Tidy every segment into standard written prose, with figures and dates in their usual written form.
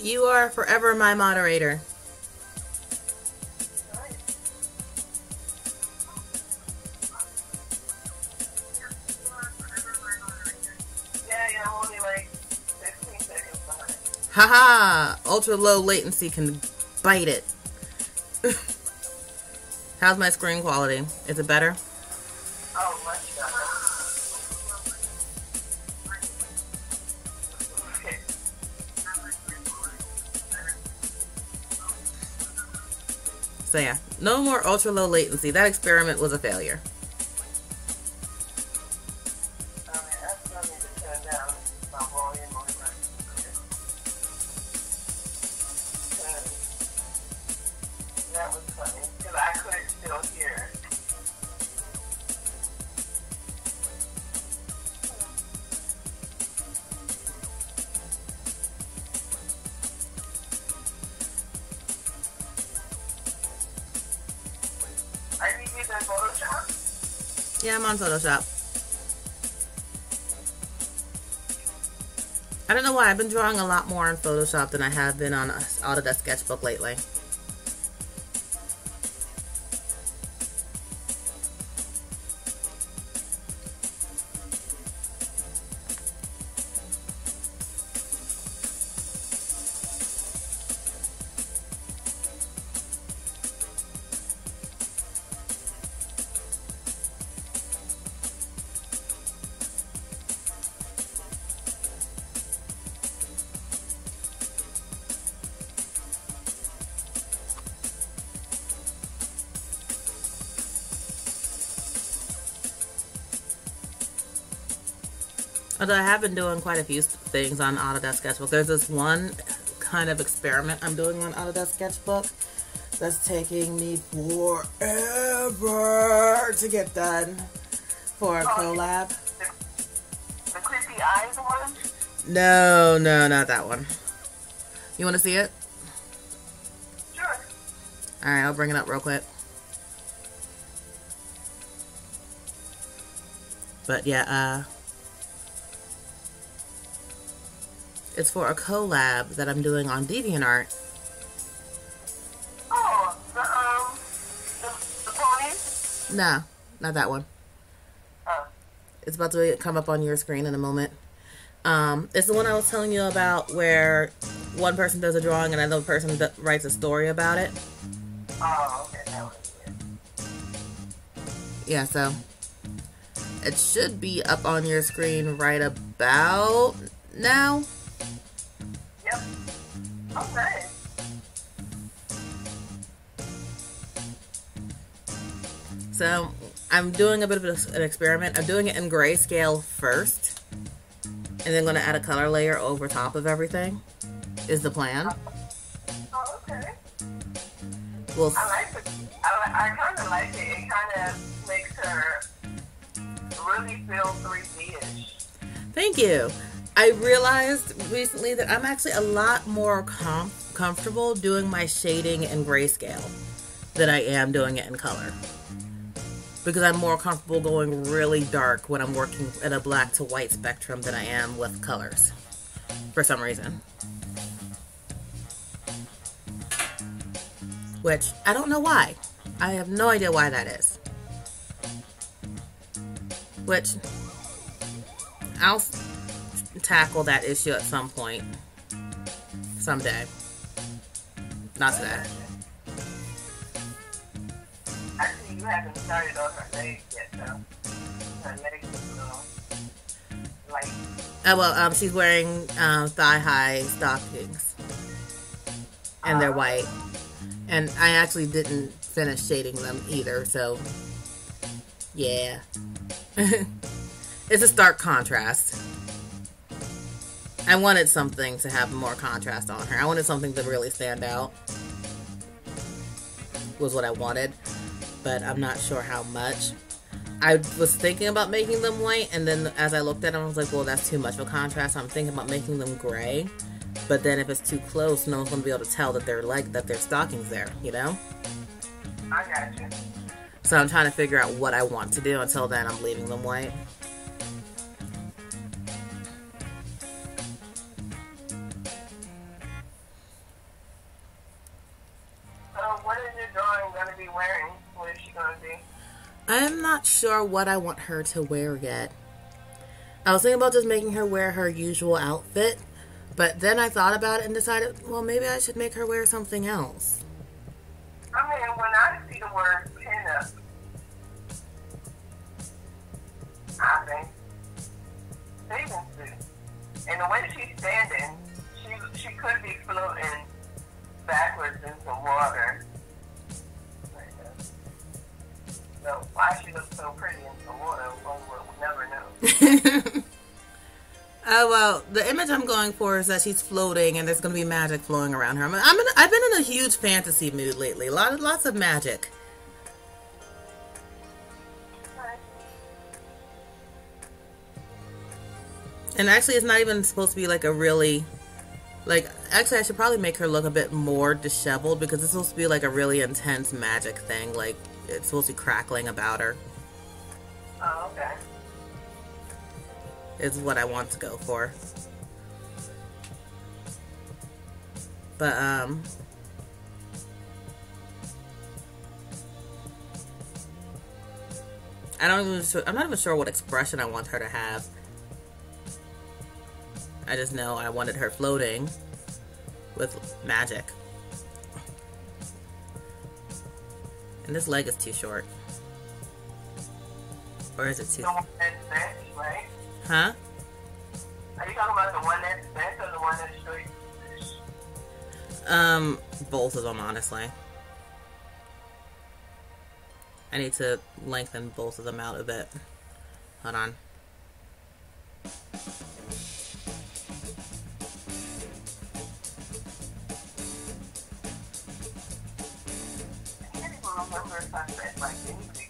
You are forever my moderator. Haha! Ultra low latency can bite it. How's my screen quality? Is it better? Oh, much better. So yeah, no more ultra low latency. That experiment was a failure. That was funny, because I couldn't still hear. Are you using Photoshop? Yeah, I'm on Photoshop. I don't know why, I've been drawing a lot more on Photoshop than I have been on Autodesk Sketchbook lately. Although I have been doing quite a few things on Autodesk Sketchbook. There's this one kind of experiment I'm doing on Autodesk Sketchbook that's taking me forever to get done for a collab. The creepy eyes one? No, not that one. You want to see it? Sure. Alright, I'll bring it up real quick. But yeah, it's for a collab that I'm doing on DeviantArt. Oh, the ponies? No, not that one. Oh. It's about to come up on your screen in a moment. It's the one I was telling you about where one person does a drawing and another person writes a story about it. Oh, okay, that was it. Yeah, so it should be up on your screen right about now. Yep. Okay. So I'm doing a bit of an experiment. I'm doing it in grayscale first, and then going to add a color layer over top of everything, is the plan. Oh, okay. Well, I like it. I kind of like it. It kind of makes her really feel 3D-ish. thank you. I realized recently that I'm actually a lot more comfortable doing my shading in grayscale than I am doing it in color. Because I'm more comfortable going really dark when I'm working at a black to white spectrum than I am with colors. For some reason. Which, I don't know why. I have no idea why that is. Which, I'll tackle that issue at some point. Someday. Not today. Actually, you haven't started on her legs yet, though. Her legs is a little light. Well, she's wearing thigh-high stockings. And they're white. And I actually didn't finish shading them either, so yeah. It's a stark contrast. I wanted something to have more contrast on her. I wanted something to really stand out. Was what I wanted. But I'm not sure how much. I was thinking about making them white, and then as I looked at them, I was like, well, that's too much of a contrast. I'm thinking about making them gray. But then if it's too close, no one's going to be able to tell that their stocking's there, you know? I got you. So I'm trying to figure out what I want to do. Until then, I'm leaving them white. I'm not sure what I want her to wear yet. I was thinking about just making her wear her usual outfit, but then I thought about it and decided, well, maybe I should make her wear something else. I mean, when I see the word pinup, I think bathing suit. And the way she's standing, she could be floating backwards in some water. So why she looks so pretty in some water, we'll never know. Oh, well, the image I'm going for is that she's floating and there's going to be magic flowing around her. I've been in a huge fantasy mood lately. Lots of magic. And actually, it's not even supposed to be like a really, like, actually, I should probably make her look a bit more disheveled because it's supposed to be like a really intense magic thing. Like, it's supposed to be crackling about her. Oh, okay. Is what I want to go for. But, I'm not even sure what expression I want her to have. I just know I wanted her floating with magic. And this leg is too short. Or is it too... The one that's bent, right? Huh? Are you talking about the one that's bent or the one that's straight? Both of them, honestly. I need to lengthen both of them out a bit. Hold on. I can't even remember if I said like anything.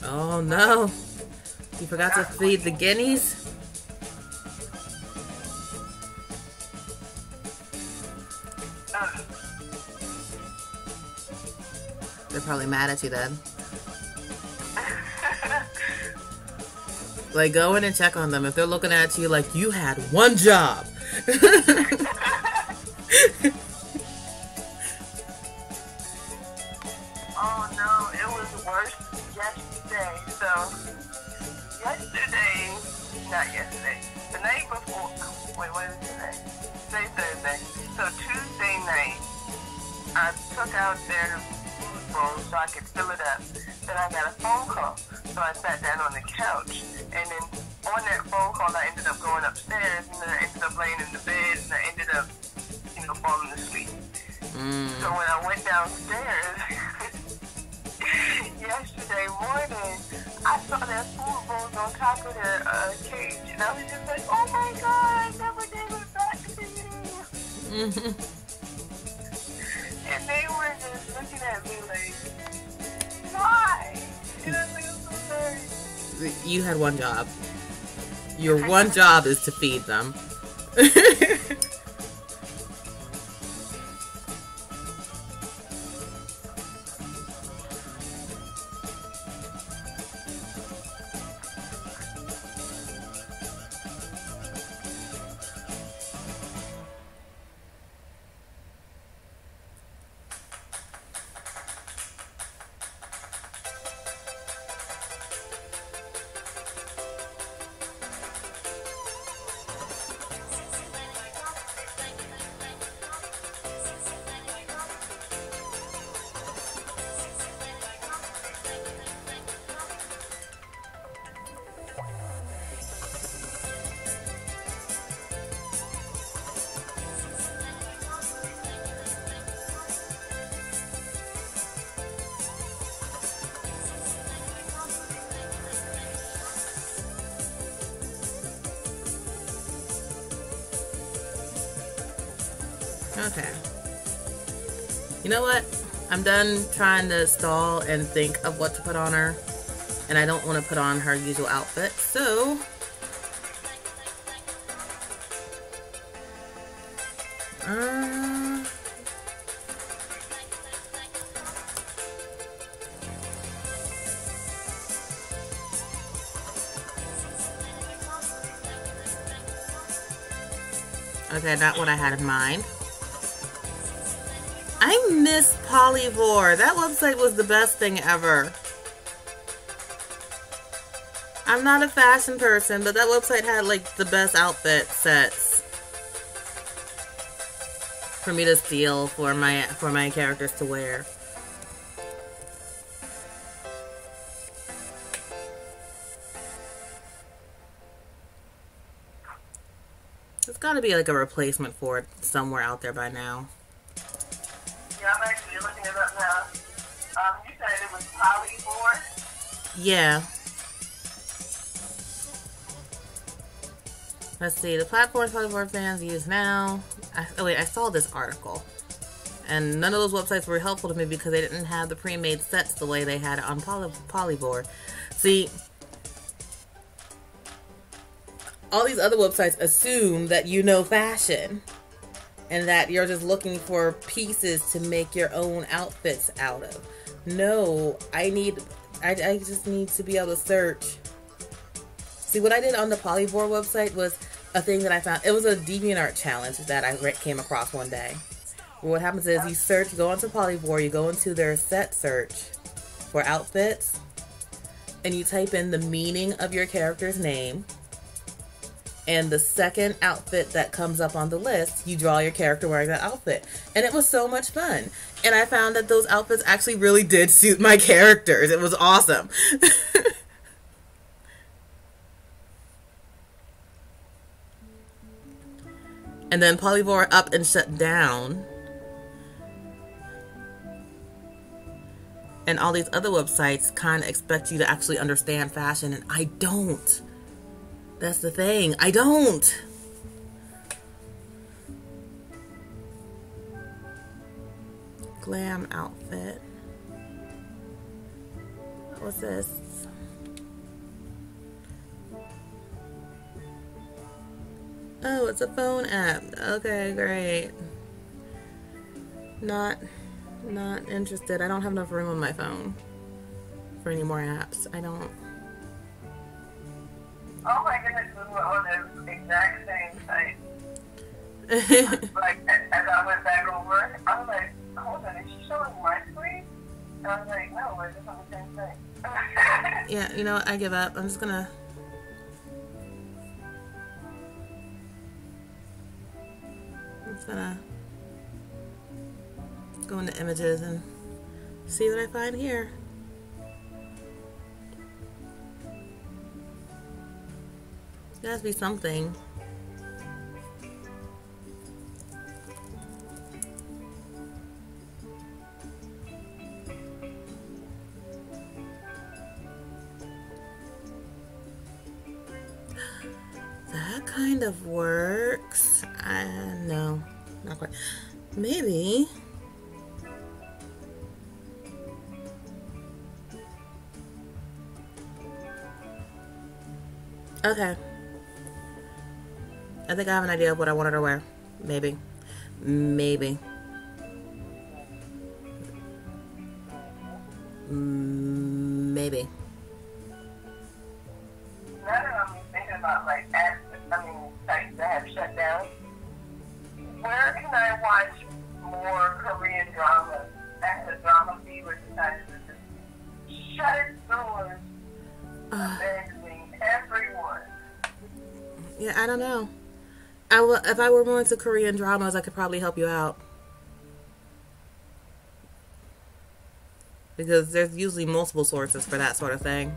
Oh no! You forgot to feed the guineas? They're probably mad at you then. Like, go in and check on them. If they're looking at you like you had one job. Oh no, it was worse yesterday. So, not yesterday, the night before, wait, what is today? Today's Thursday. So Tuesday night, I took out their food bowl so I could fill it up. Then I got a phone call. So I sat down on the couch, and then on that phone call, I ended up going upstairs, and then I ended up laying in the bed, and I ended up, falling asleep. So when I went downstairs, yesterday morning, I saw that food bowls on top of the cage, and I was just like, oh my God, I never gave it back to you. And they were just looking at me like, why? And I was so sorry. You had one job. Your one job is to feed them. Okay. You know what? I'm done trying to stall and think of what to put on her. And I don't want to put on her usual outfit, so... Okay, not what I had in mind. I'm miss Polyvore. That website was the best thing ever. I'm not a fashion person, but that website had like the best outfit sets for me to steal for my characters to wear. There's got to be like a replacement for it somewhere out there by now. Yeah, I'm actually looking it up now. You said it was Polyvore? Yeah. Let's see, the platforms Polyvore fans use now. I saw this article. And none of those websites were helpful to me because they didn't have the pre-made sets the way they had it on Polyvore. See, all these other websites assume that you know fashion and that you're just looking for pieces to make your own outfits out of. No, I just need to be able to search. See, what I did on the Polyvore website was a thing that I found. It was a DeviantArt challenge that I came across one day. What happens is you search, go onto Polyvore, you go into their set search for outfits, and you type in the meaning of your character's name, and the second outfit that comes up on the list, you draw your character wearing that outfit. And it was so much fun. And I found that those outfits actually really did suit my characters. It was awesome. And then Polyvore up and shut down. And all these other websites kind of expect you to actually understand fashion, and I don't. That's the thing. I don't. Glam outfit. What's this? Oh, it's a phone app. Okay, great. Not interested. I don't have enough room on my phone for any more apps. I don't. Oh my goodness, we were on the exact same site. Like, as I went back over, I was like, hold on, is she showing my screen? And I was like, no, we're just on the same thing. Yeah, you know what? I give up. I'm just gonna. Go into images and see what I find here. There has to be something. That kind of works. No, not quite. Maybe. Okay. I think I have an idea of what I wanted to wear. Maybe. Maybe. Maybe. Now that I'm thinking about like apps, sites that have shut down, where can I watch more Korean dramas? At the drama fever decided to just shut its doors, abandoning everyone. Yeah, I don't know. If I were more into Korean dramas, I could probably help you out. Because there's usually multiple sources for that sort of thing.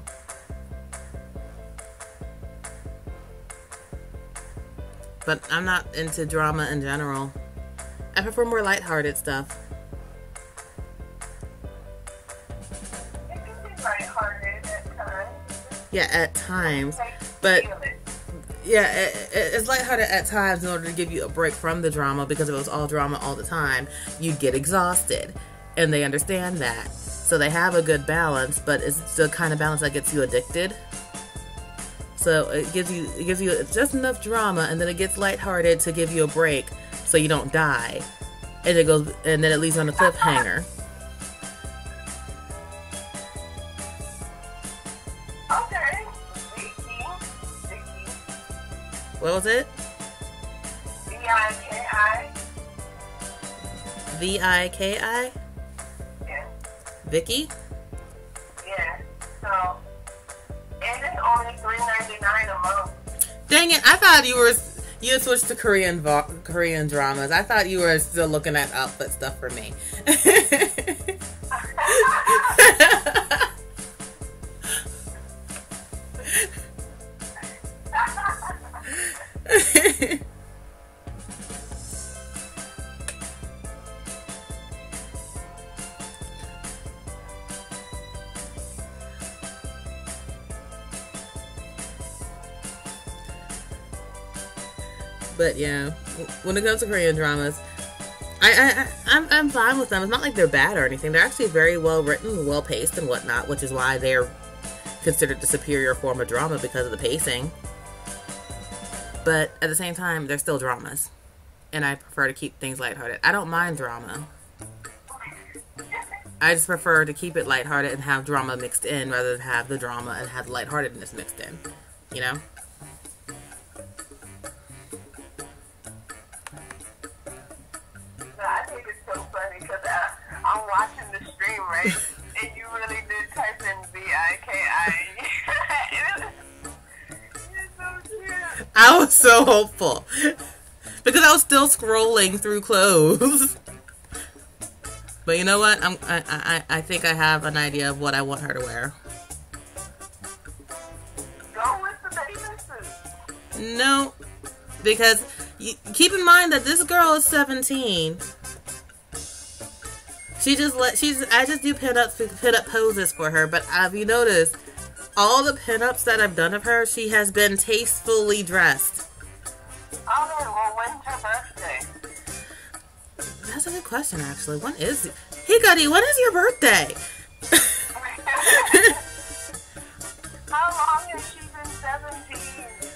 But I'm not into drama in general. I prefer more lighthearted stuff. It can be lighthearted at times. Yeah, at times. But yeah, it's lighthearted at times in order to give you a break from the drama, because if it was all drama all the time, you'd get exhausted. And they understand that. So they have a good balance, but it's the kind of balance that gets you addicted. So it gives you just enough drama, and then it gets lighthearted to give you a break so you don't die. And then it leaves you on a cliffhanger. Okay. What was it? Viki. Viki? Yeah. Vicky? Yeah. So, and it's only $3.99 a month. Dang it! I thought you had switched to Korean dramas. I thought you were still looking at outfit stuff for me. But yeah, when it comes to Korean dramas, I'm fine with them. It's not like they're bad or anything. They're actually very well written, well paced, and whatnot, which is why they're considered the superior form of drama because of the pacing. But at the same time, they're still dramas, and I prefer to keep things lighthearted. I don't mind drama. I just prefer to keep it lighthearted and have drama mixed in rather than have the drama and have the lightheartedness mixed in. You know? I think it's so funny because I'm watching the stream, right? And you really did type in VIKI. It's so cute. I was so hopeful because I was still scrolling through clothes. But you know what? I think I have an idea of what I want her to wear. Go with the bathing suit. No, because keep in mind that this girl is 17. I just do pinup poses for her, but have you noticed all the pinups that I've done of her, she has been tastefully dressed. Oh, well, when's her birthday? That's a good question, actually. When is it? Hikari, when is your birthday? How long has she been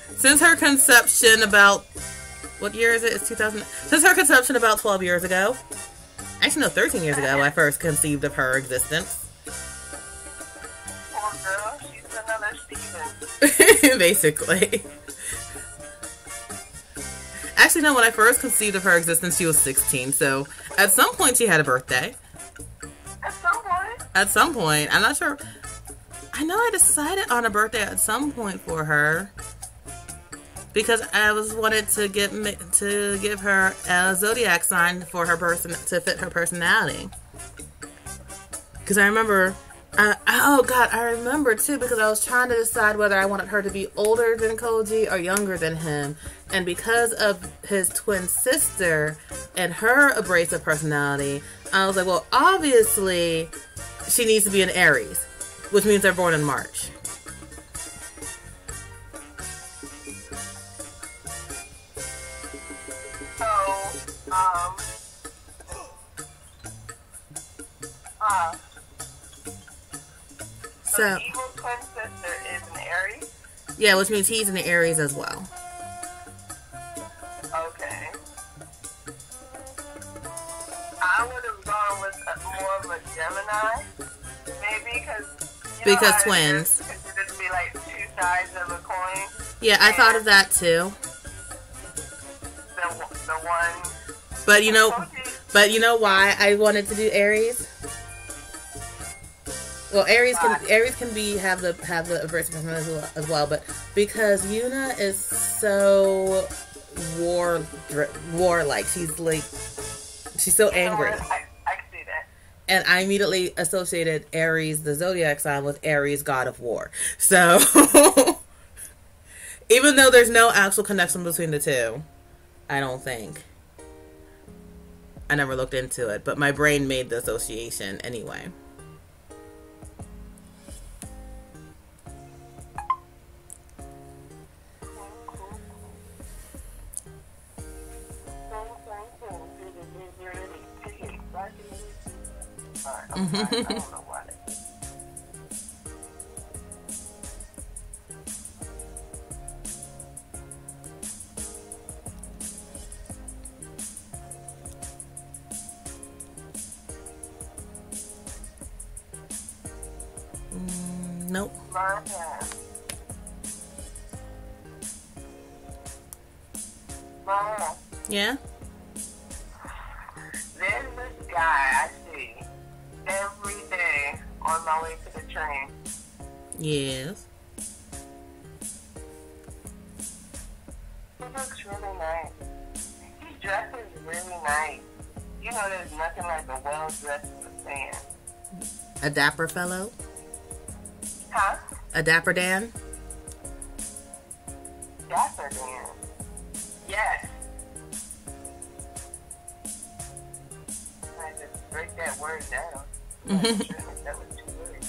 17? Since her conception about, what year is it? It's 2000. Since her conception about 12 years ago. Actually, no, 13 years ago, I first conceived of her existence. Poor girl, she's another Steven. Basically. Actually, no, when I first conceived of her existence, she was 16, so at some point she had a birthday. At some point? At some point. I'm not sure. I know I decided on a birthday at some point for her. Because I wanted to give her a zodiac sign for her person to fit her personality. Because I remember, I remember too, because I was trying to decide whether I wanted her to be older than Koji or younger than him. And because of his twin sister and her abrasive personality, I was like, well, obviously she needs to be an Aries, which means they're born in March. So the evil twin sister is an Aries? Yeah, which means he's an Aries as well. Okay. I would have gone with more of a Gemini, maybe, because twins. Considered to be like two sides of a coin. Yeah, I thought of that too. The one. But you know why I wanted to do Aries? Well, Aries can have the abrasive personality as well, but because Yuna is so warlike, she's so angry. I can see that. And I immediately associated Aries, the zodiac sign, with Aries, god of war. So even though there's no actual connection between the two, I don't think. I never looked into it, but my brain made the association anyway. I don't know why. Nope. Mama. Yeah? There's this guy I see every day on my way to the train. Yes. He looks really nice. He dresses really nice. You know, there's nothing like a well-dressed man. A dapper fellow? Huh? A dapper Dan? Dapper Dan. Yes. I just break that word down. That was 2 words.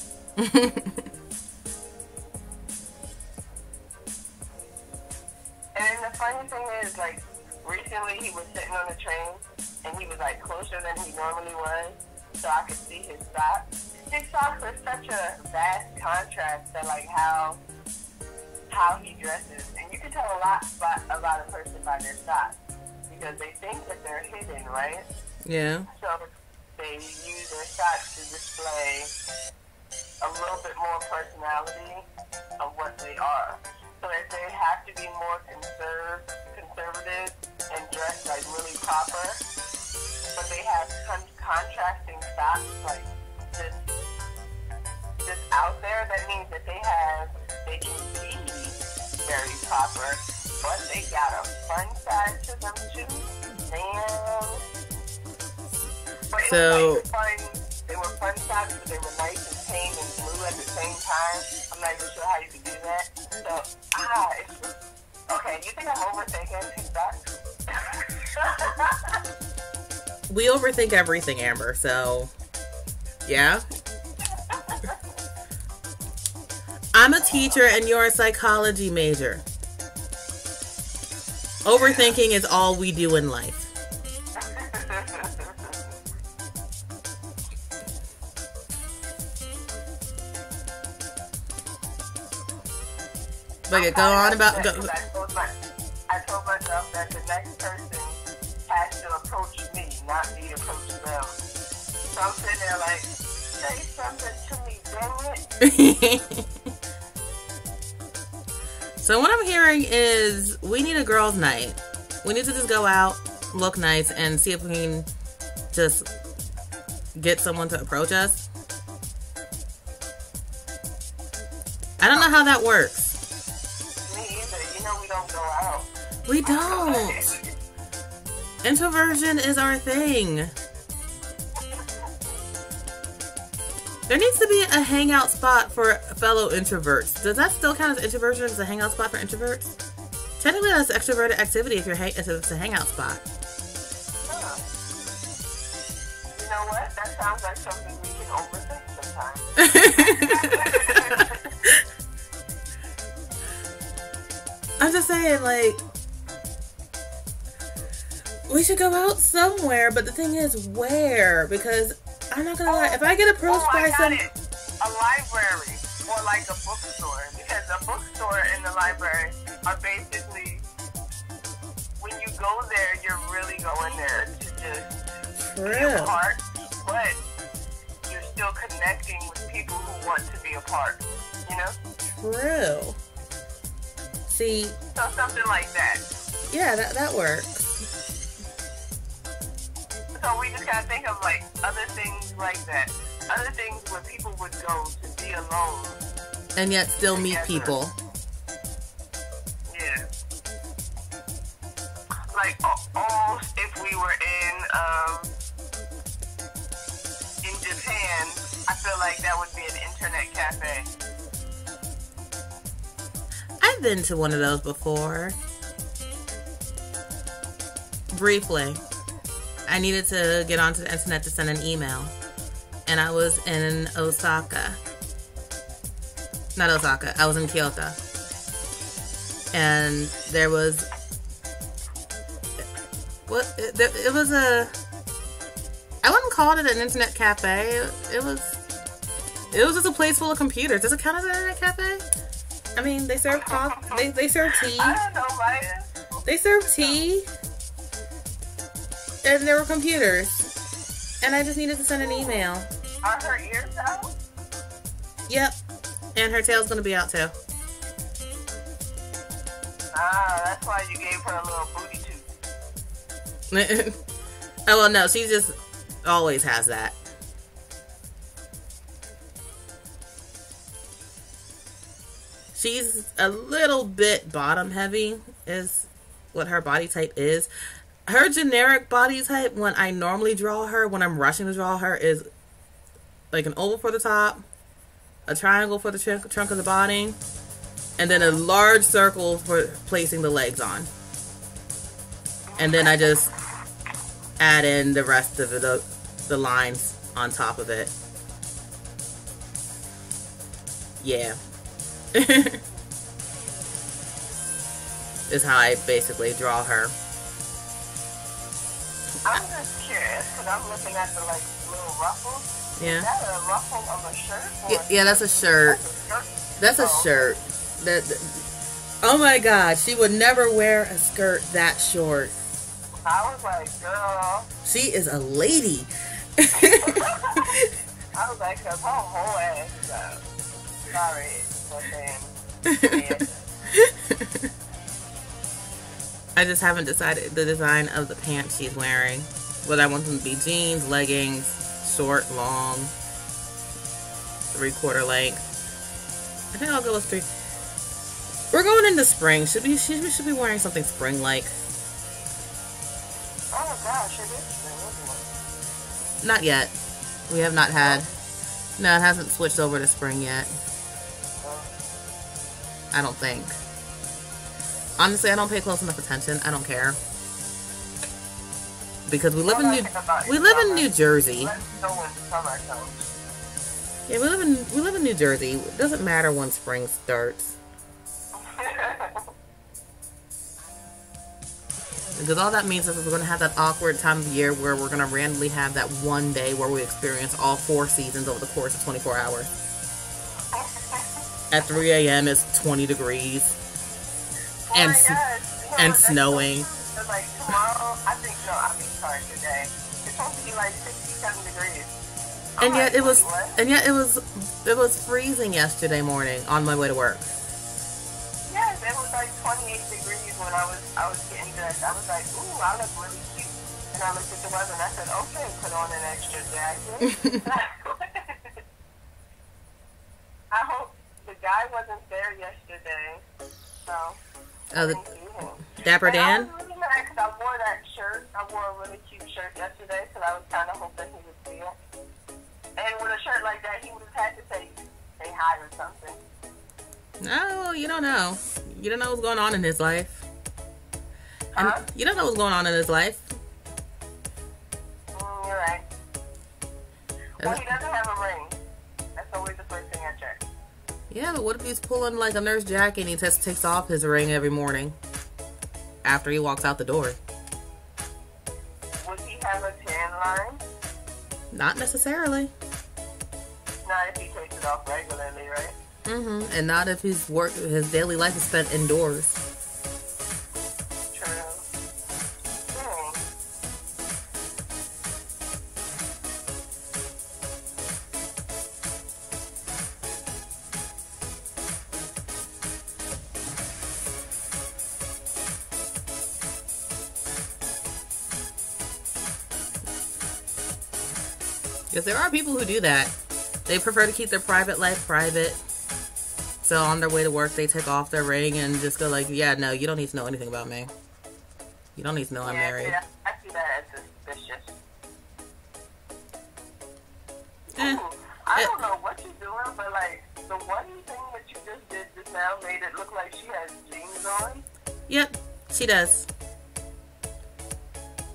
And then the funny thing is, like, recently he was sitting on the train, and he was, like, closer than he normally was, so I could see his socks. His socks are such a vast contrast to, like, how he dresses. And you can tell a lot about a person by their socks, because they think that they're hidden, right? Yeah. So they use their socks to display a little bit more personality of what they are. So if they have to be more conservative and dressed like really proper, but they have contrasting socks like this out there, that means that they can be very proper, but they got a fun side to them too. Damn. But So, it was like they were fun socks, but they were nice and pink and blue at the same time. I'm not even sure how you could do that. So, it's just, okay, you think I'm overthinking his socks? we overthink everything, Amber, so, yeah. I'm a teacher and you're a psychology major. Overthinking is all we do in life. But go on about... I told myself that the next person has to approach me, not me approach them. So I'm sitting there like, say something to me, dang it. So what I'm hearing is we need a girls' night. We need to just go out, look nice, and see if we can just get someone to approach us. I don't know how that works. Me either. You know we don't go out. We don't. Introversion is our thing. There needs to be a hangout spot for fellow introverts. Does that still count as introversion as a hangout spot for introverts? Technically, that's extroverted activity if it's a hangout spot. Huh. You know what? That sounds like something we can overthink sometimes. I'm just saying, like, we should go out somewhere, but the thing is, where? Because I'm not gonna lie, if I get approached by a library or like a bookstore, because a bookstore and the library are basically, when you go there, you're really going there to just be a part, but you're still connecting with people who want to be a part, you know? True. See, so something like that. Yeah, that works. So we just gotta think of like other things like that. Other things where people would go to be alone. And yet still meet people. Yeah. Like almost if we were in Japan, I feel like that would be an internet cafe. I've been to one of those before. Briefly. I needed to get onto the internet to send an email. And I was in Osaka. Not Osaka. I was in Kyoto. And there was... It was a... I wouldn't call it an internet cafe. It was just a place full of computers. Does it count as an internet cafe? I mean, they serve coffee. They serve tea. I don't know, Maya. They serve tea. And there were computers. And I just needed to send an email. Are her ears out? Yep. And her tail's gonna be out too. Ah, that's why you gave her a little booty tooth. Oh, well, no. She's just Always has that. She's a little bit bottom heavy is what her body type is. Her generic body type when I normally draw her, when I'm rushing to draw her, is like an oval for the top, a triangle for the trunk of the body, and then a large circle for placing the legs on. And then I just add in the rest of the lines on top of it. Yeah. Is how I basically draw her. I'm just curious because I'm looking at the like little ruffles. Yeah. Is that a ruffle of a shirt? Yeah, that's a shirt. That's a shirt. Oh my God, she would never wear a skirt that short. I was like, girl. She is a lady. I was like, cause her whole ass is out. Sorry, but then. I just haven't decided the design of the pants she's wearing. Whether I want them to be jeans, leggings, short, long, 3/4 length. I think I'll go with 3. We're going into spring. She should be wearing something spring-like. Oh gosh, it is spring, isn't it? Not yet. We have not had. No, it hasn't switched over to spring yet. I don't think. Honestly, I don't pay close enough attention. I don't care. Because we live in New Jersey. Yeah, we live in New Jersey. It doesn't matter when spring starts. Because all that means is we're going to have that awkward time of year where we're going to randomly have that one day where we experience all 4 seasons over the course of 24 hours. At 3 a.m. it's 20 degrees. And snowing. So like tomorrow, today. It's supposed to be like 67 degrees. And yet it was freezing yesterday morning on my way to work. Yes, it was like 28 degrees when I was getting dressed. I was like, ooh, I look really cute. And I looked at the weather and I said, okay, put on an extra jacket. I hope the guy wasn't there yesterday. So. Dapper Dan? I was really mad because I wore that shirt. I wore a really cute shirt yesterday, so I was kind of hoping he would see it. And with a shirt like that, he would have had to say hi or something. No, you don't know. You don't know what's going on in his life. Huh? And you don't know what's going on in his life. You're right. Well, he doesn't have a ring. That's always the first thing I check. Yeah, but what if he's pulling like a nurse jacket and he just takes off his ring every morning after he walks out the door? Would he have a tan line? Not necessarily. Not if he takes it off regularly, right? Mm-hmm. And not if his daily life is spent indoors. True. Because there are people who do that. They prefer to keep their private life private. So on their way to work, they take off their ring and just go like, yeah, no, you don't need to know anything about me. You don't need to know I'm married. Yeah, I see that as suspicious. I don't know what you're doing, but like, the one thing that you just did just now made it look like she has jeans on. Yep, she does.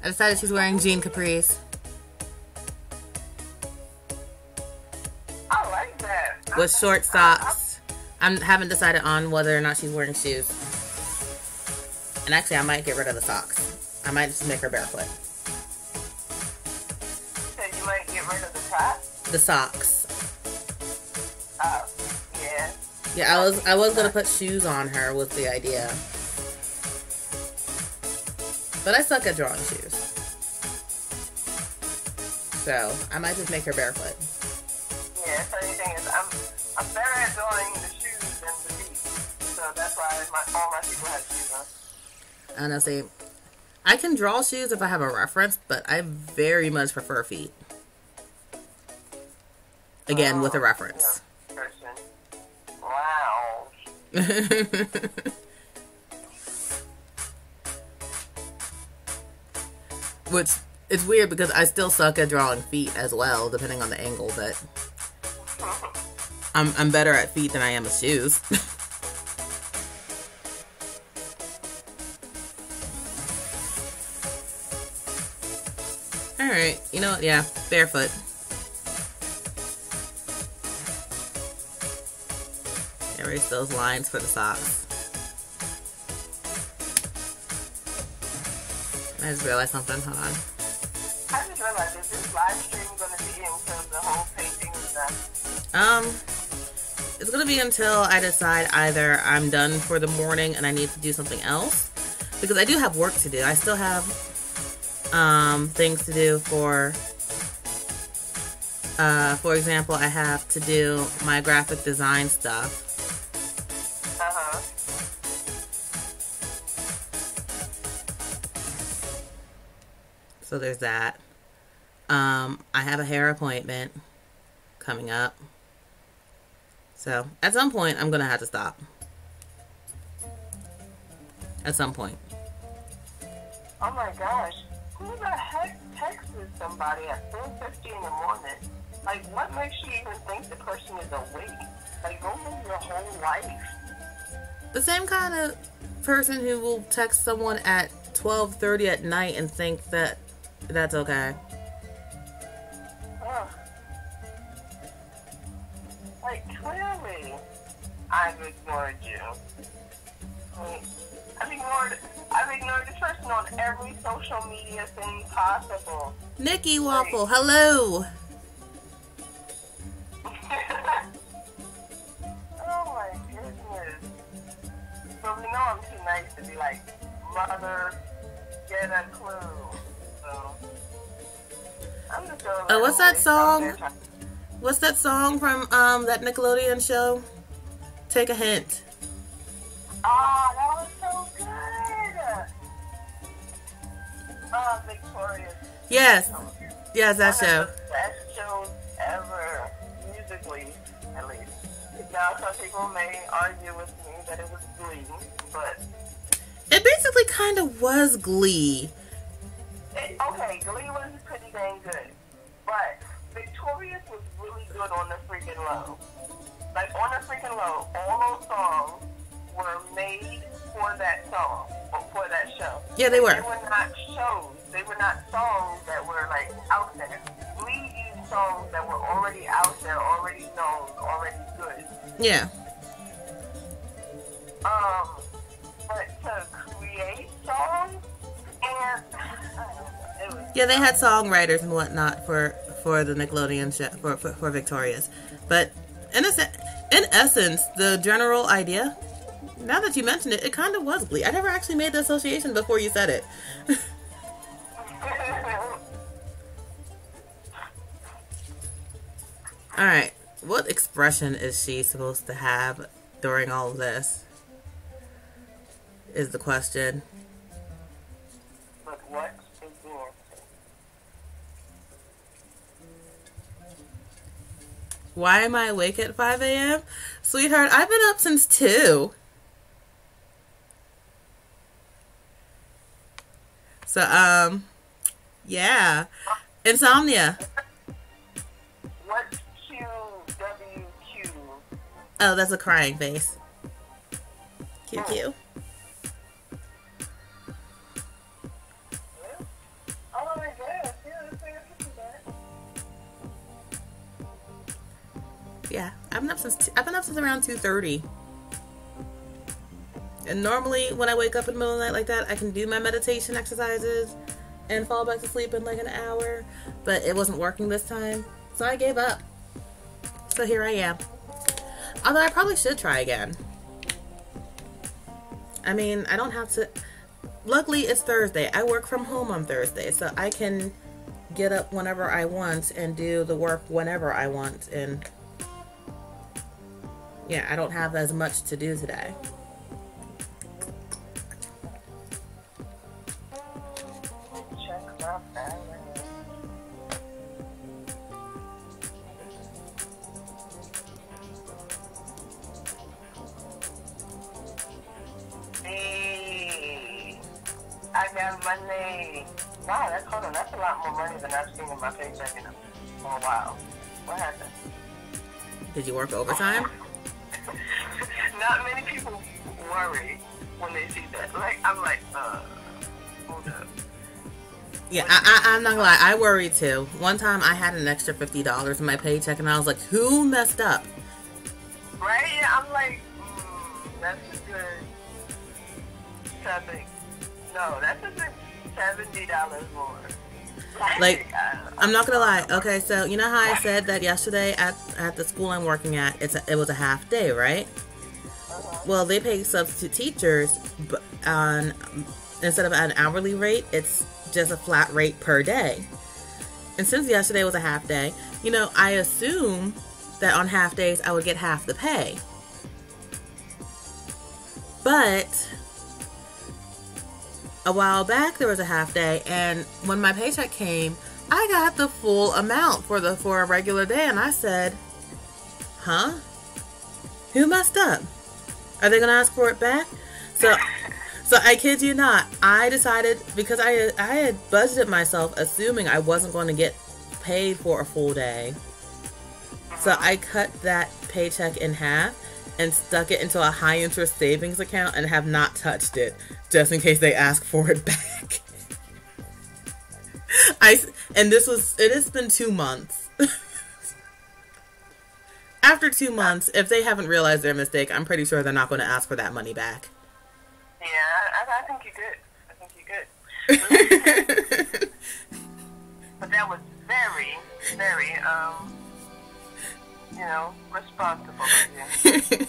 I decided she's wearing jean capris. I like that. With short socks. I haven't decided on whether or not she's wearing shoes. And actually, I might get rid of the socks. I might just make her barefoot. So you might get rid of the top? The socks. Oh, yeah. Yeah, I was gonna put shoes on her was the idea. But I suck at drawing shoes. So I might just make her barefoot. Yeah, funny thing is I'm better at drawing the shoes than the feet. So that's why all my people have shoes on. I know, see, I can draw shoes if I have a reference, but I very much prefer feet. Again, with a reference. Wow. Which, it's weird because I still suck at drawing feet as well, depending on the angle, but I'm better at feet than I am at shoes. Alright, you know what? Yeah, barefoot. Erase those lines for the socks. I just realized something. Hold on. I just realized, is this live stream going to be until the whole painting is done? It's going to be until I decide either I'm done for the morning and I need to do something else. Because I do have work to do. I still have things to do for example, I have to do my graphic design stuff. So there's that. I have a hair appointment coming up. So at some point, I'm going to have to stop. At some point. Oh my gosh. Who the heck texted somebody at 4:50 in the morning? Like, what makes you even think the person is awake? Like, go live your whole life. The same kind of person who will text someone at 12:30 at night and think that that's okay. Ugh. Like, clearly, I've ignored you. Like, I've ignored this person on every social media thing possible. Nikki Waffle, like, hello. Oh my goodness. So we know I'm too nice to be like, mother, get a clue. So I'm just going what's that song? What's that song from that Nickelodeon show? Take a hint. Oh, that was so good. Victorious. Yes. Yes, that show. One of the best shows ever, musically, at least. Now, some people may argue with me that it was Glee, but it basically kind of was Glee. Okay, Glee was pretty dang good, but Victorious was really good on the freaking low. Like, on the freaking low, all those songs were made for that song, or for that show. Yeah, they were. They were not shows. They were not songs that were, like, out there. We used songs that were already out there, already known, already good. Yeah. But to create songs, and yeah, they had songwriters and whatnot for the Nickelodeon show, for Victorious. But in essence, the general idea, now that you mentioned it, it kind of was Glee. I never actually made the association before you said it. Alright, what expression is she supposed to have during all of this? Is the question. But what is the answer? Why am I awake at 5 a.m.? Sweetheart, I've been up since 2. So, yeah. Insomnia. What's QWQ? Oh, that's a crying face. QQ. Oh my gosh, yeah, I've been up since around 2:30. And normally when I wake up in the middle of the night like that, I can do my meditation exercises and fall back to sleep in like an hour, but it wasn't working this time, so I gave up. So here I am. Although I probably should try again. I mean, I don't have to. Luckily, it's Thursday. I work from home on Thursday, so I can get up whenever I want and do the work whenever I want. And yeah, I don't have as much to do today. Monday. Wow, that's a lot more money than I've seen in my paycheck in a while. What happened? Did you work overtime? Not many people worry when they see that. Like, I'm like, hold up. Yeah, I'm not gonna lie, I worry too. One time I had an extra $50 in my paycheck and I was like, who messed up? Right? Yeah, I'm like, that's a good that's a good $70 more. Like, I'm not gonna lie. Okay, so you know how I said that yesterday at the school I'm working at, it was a half day, right? Well, they pay substitute teachers, but instead of an hourly rate, it's just a flat rate per day. And since yesterday was a half day, you know, I assume that on half days I would get half the pay. But a while back there was a half day, and when my paycheck came, I got the full amount for a regular day, and I said, huh? Who messed up? Are they gonna ask for it back? So I kid you not, I decided, because I had budgeted myself assuming I wasn't going to get paid for a full day. So I cut that paycheck in half and stuck it into a high interest savings account and have not touched it, just in case they ask for it back. It has been 2 months. After 2 months, if they haven't realized their mistake, I'm pretty sure they're not going to ask for that money back. Yeah, I think you're good. But that was very, very, responsible of you.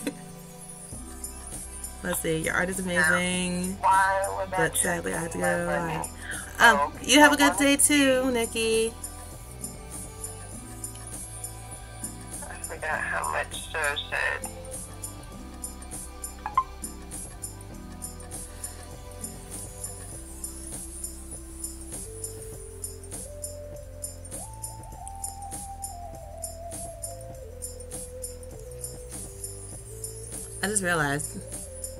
Let's see, your art is amazing. Why would that? But sadly, I have to go. You have a good day too, Nikki. I forgot how much Sir said. I just realized,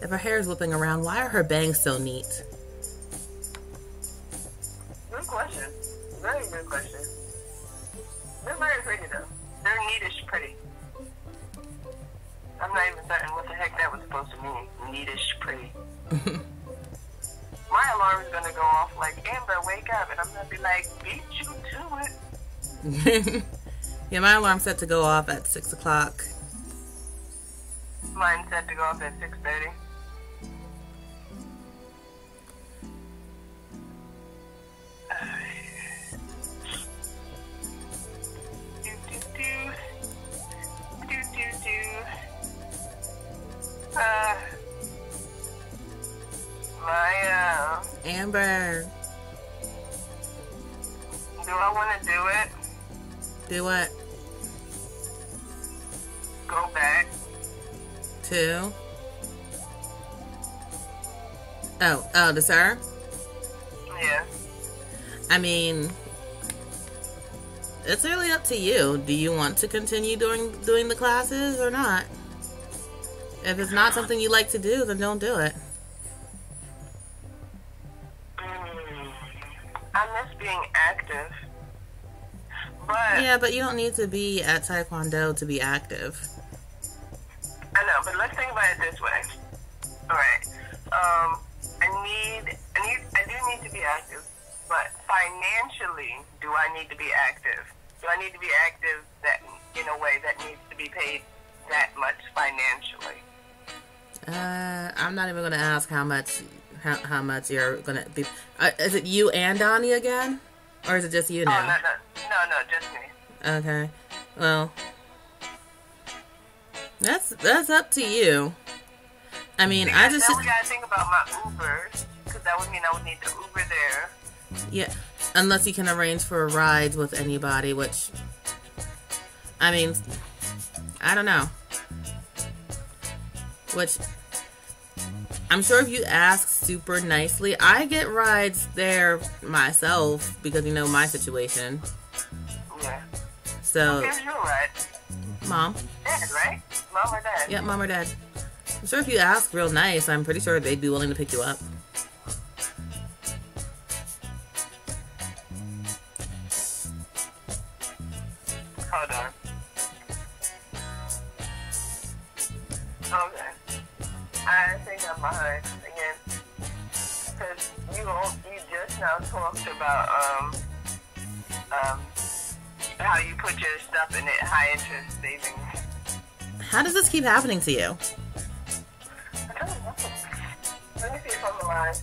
if her hair is whipping around, why are her bangs so neat? Good question. Very good question. They're very pretty though. They're neatish pretty. I'm not even certain what the heck that was supposed to mean. Neatish pretty. My alarm is gonna go off like, Amber, wake up, and I'm gonna be like, beat you to it. Yeah, my alarm's set to go off at 6 o'clock. Mine's set to go off at 6:30. Amber. Do I want to do it? Do what? Go back. To? Oh, to Sarah? Yeah. I mean, it's really up to you. Do you want to continue doing the classes or not? If it's not something you like to do, then don't do it. I miss being active. But yeah, but you don't need to be at Taekwondo to be active. I know, but let's think about it this way. Alright. I do need to be active, but financially, do I need to be active? Do I need to be active that in a way that needs to be paid that much financially? I'm not even going to ask how much you're going to be. Is it you and Donnie again? Or is it just you now? No, just me. Okay. Well, that's up to you. I mean, because we gotta think about my Ubers, because that would mean I would need to Uber there. Yeah, unless you can arrange for rides with anybody, which, I mean, I don't know. Which, I'm sure if you ask super nicely, I get rides there myself because you know my situation. Yeah. So. Who gives you a ride? Mom. Dad, right? Mom or dad? Yeah, mom or dad. I'm sure if you ask real nice, I'm pretty sure they'd be willing to pick you up. Okay. I think I'm behind again. Because you just now talked about how you put your stuff in it, high interest savings. How does this keep happening to you? I don't know. Let me see if I'm alive.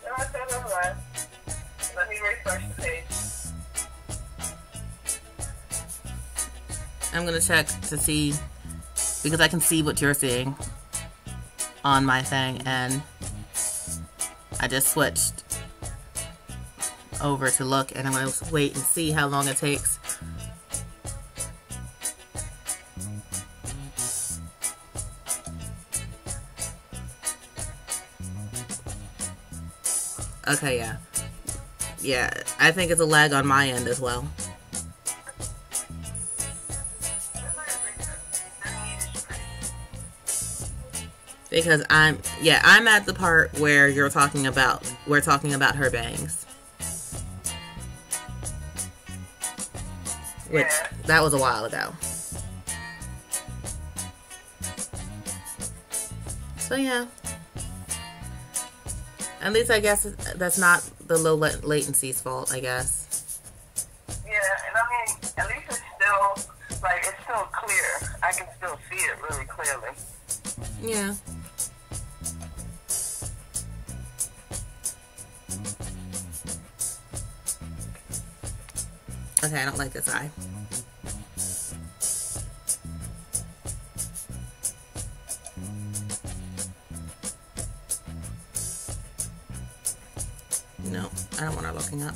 No, I said I'm alive. Let me refresh the page. I'm gonna check to see, because I can see what you're seeing on my thing, and I just switched over to look, and I'm gonna wait and see how long it takes. Okay, yeah. Yeah, I think it's a lag on my end as well. Because I'm at the part where we're talking about her bangs. Which, that was a while ago. So yeah. At least I guess that's not the low latency's fault, I guess. Yeah, and I mean, at least it's still, like, it's still clear. I can still see it really clearly. Yeah. Okay, I don't like this eye. No, I don't want her looking up.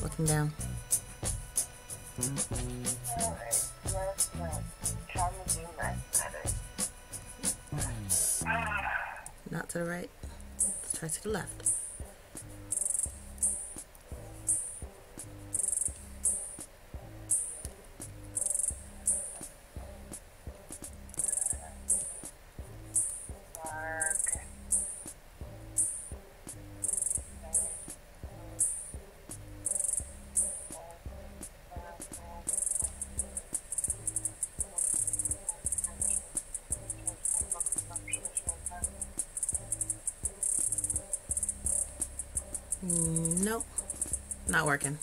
Looking down. Alright, let's try to do mathematics. Not to the right. Let's try to the left. Nope, not working.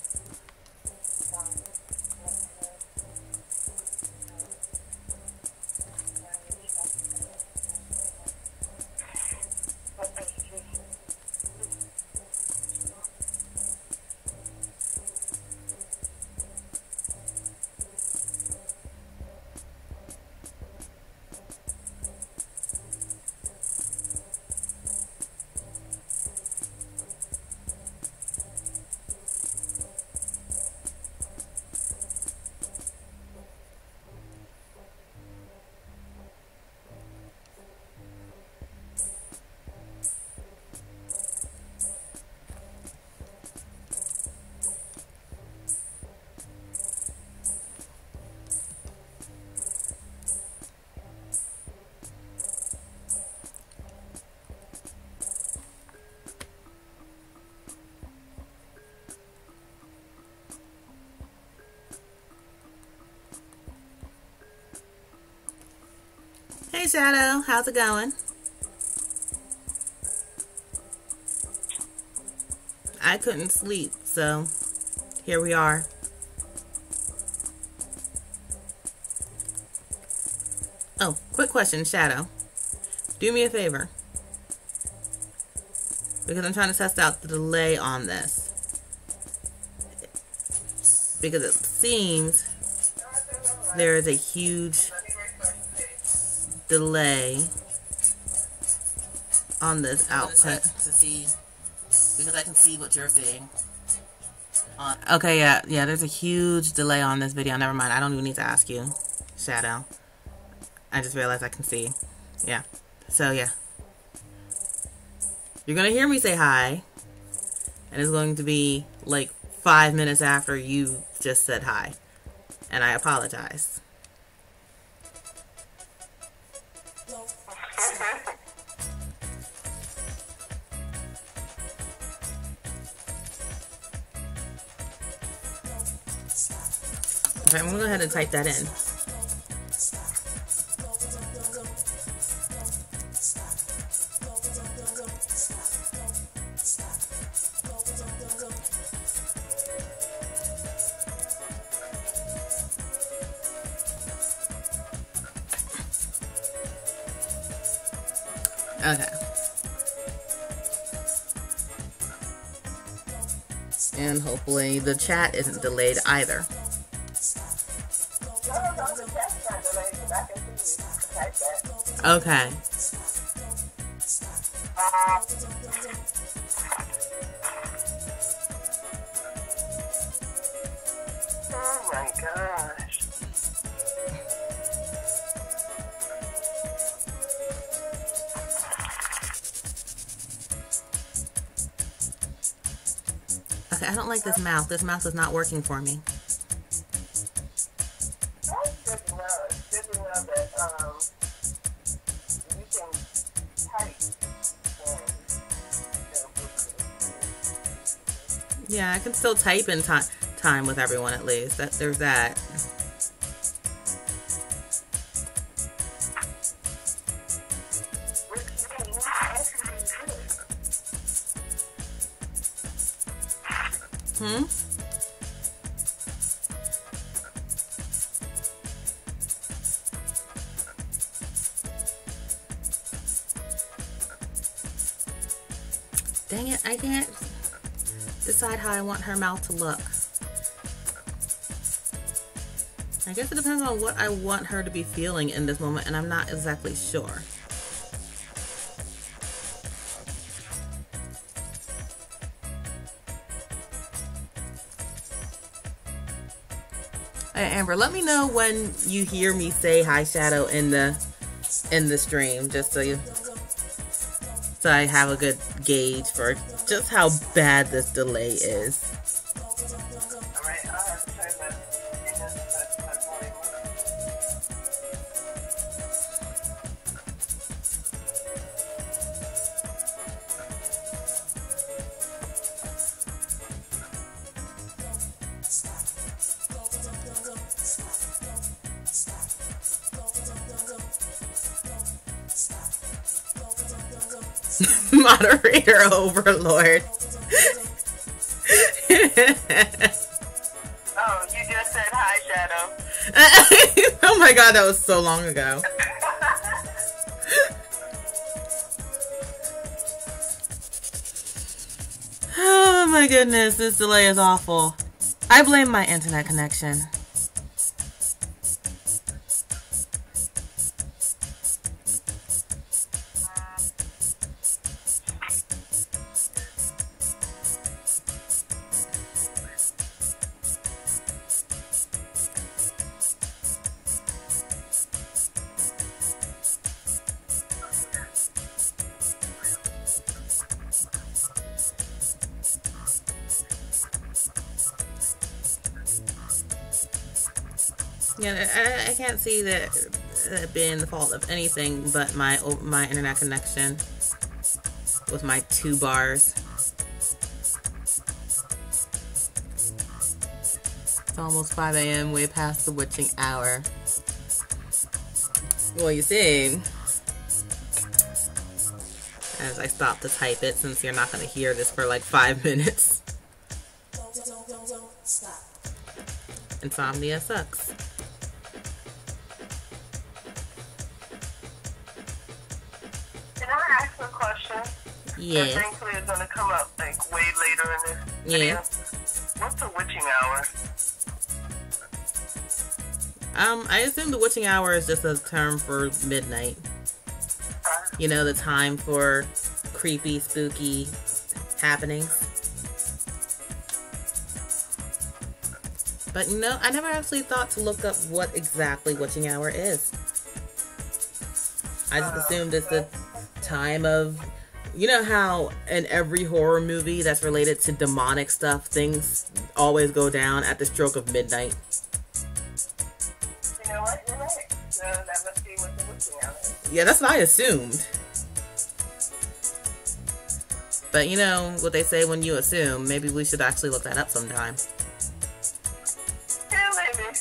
Hey Shadow, how's it going? I couldn't sleep, so here we are. Oh, quick question, Shadow. Do me a favor. Because I'm trying to test out the delay on this. Because it seems there is a huge delay on this output. To see, because I can see what you're seeing. Okay, yeah, there's a huge delay on this video. Never mind, I don't even need to ask you, Shadow. I just realized I can see. Yeah. So, yeah. You're going to hear me say hi. And it's going to be like 5 minutes after you just said hi. And I apologize. Okay, I'm going to go ahead and type that in. Okay. And hopefully the chat isn't delayed either. Okay. Oh my gosh. Okay, I don't like this mouth. This mouth is not working for me. That's good to know. It's good to know that you can type and Yeah, I can still type in time with everyone at least. There's that. Hmm? Dang it, I can't decide how I want her mouth to look. I guess it depends on what I want her to be feeling in this moment, and I'm not exactly sure. Hey, Amber, let me know when you hear me say hi shadow in the stream, just so I have a good gauge for just how bad this delay is. Alright, I'll have to try that. Moderator overlord. Oh, you just said hi, Shadow. Oh my god, that was so long ago. Oh my goodness, this delay is awful. I blame my internet connection. Yeah, I can't see that being the fault of anything but my internet connection with my 2 bars. It's almost 5 a.m., way past the witching hour. Well, you see, as I stop to type it, since you're not going to hear this for like 5 minutes. Insomnia sucks. Can I ask a question? Yes. That thankfully is going to come up like way later in this video. Yeah. What's the witching hour? I assume the witching hour is just a term for midnight. You know, the time for creepy, spooky happenings. But no, I never actually thought to look up what exactly witching hour is. I just assumed it's the time of, you know how in every horror movie that's related to demonic stuff, things always go down at the stroke of midnight. You know what? You're right. So that must be what the witching hour is. Yeah, that's what I assumed. But you know what they say when you assume, maybe we should actually look that up sometime. Yeah, maybe.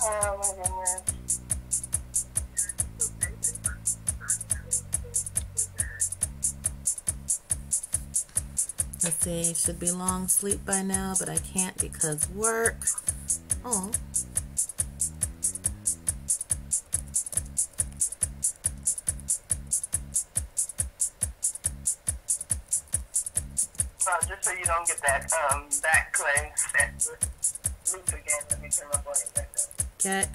Oh my goodness. Let's see, should be long sleep by now, but I can't because work. Oh. so you don't get that back clay set loop again. Let me turn my volume back up. Okay.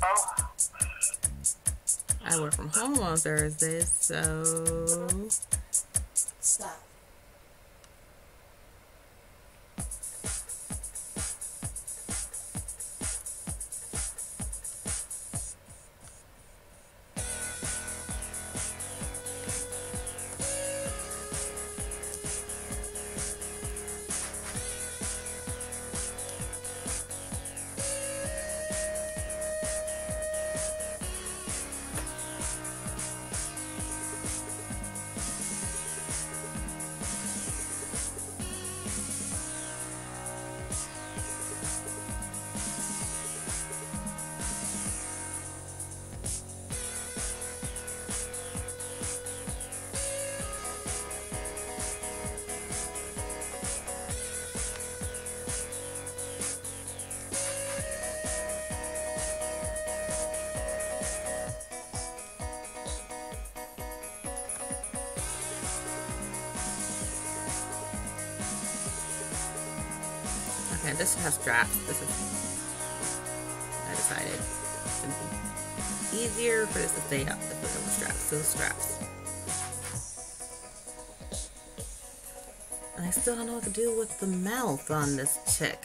Oh. I work from home on Thursdays, so Stop. okay, this has straps. This is, I decided it would be easier for this to stay up if it was straps. So straps. And I still don't know what to do with the mouth on this chick.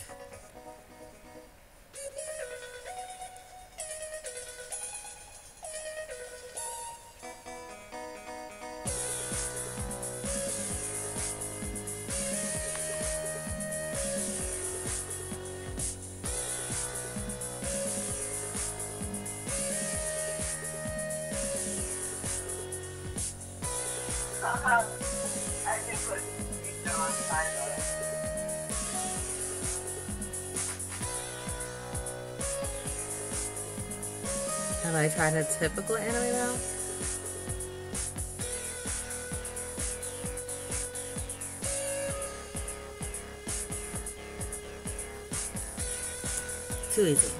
I can put the on side of it. Have I tried a typical anime mouth? Too easy.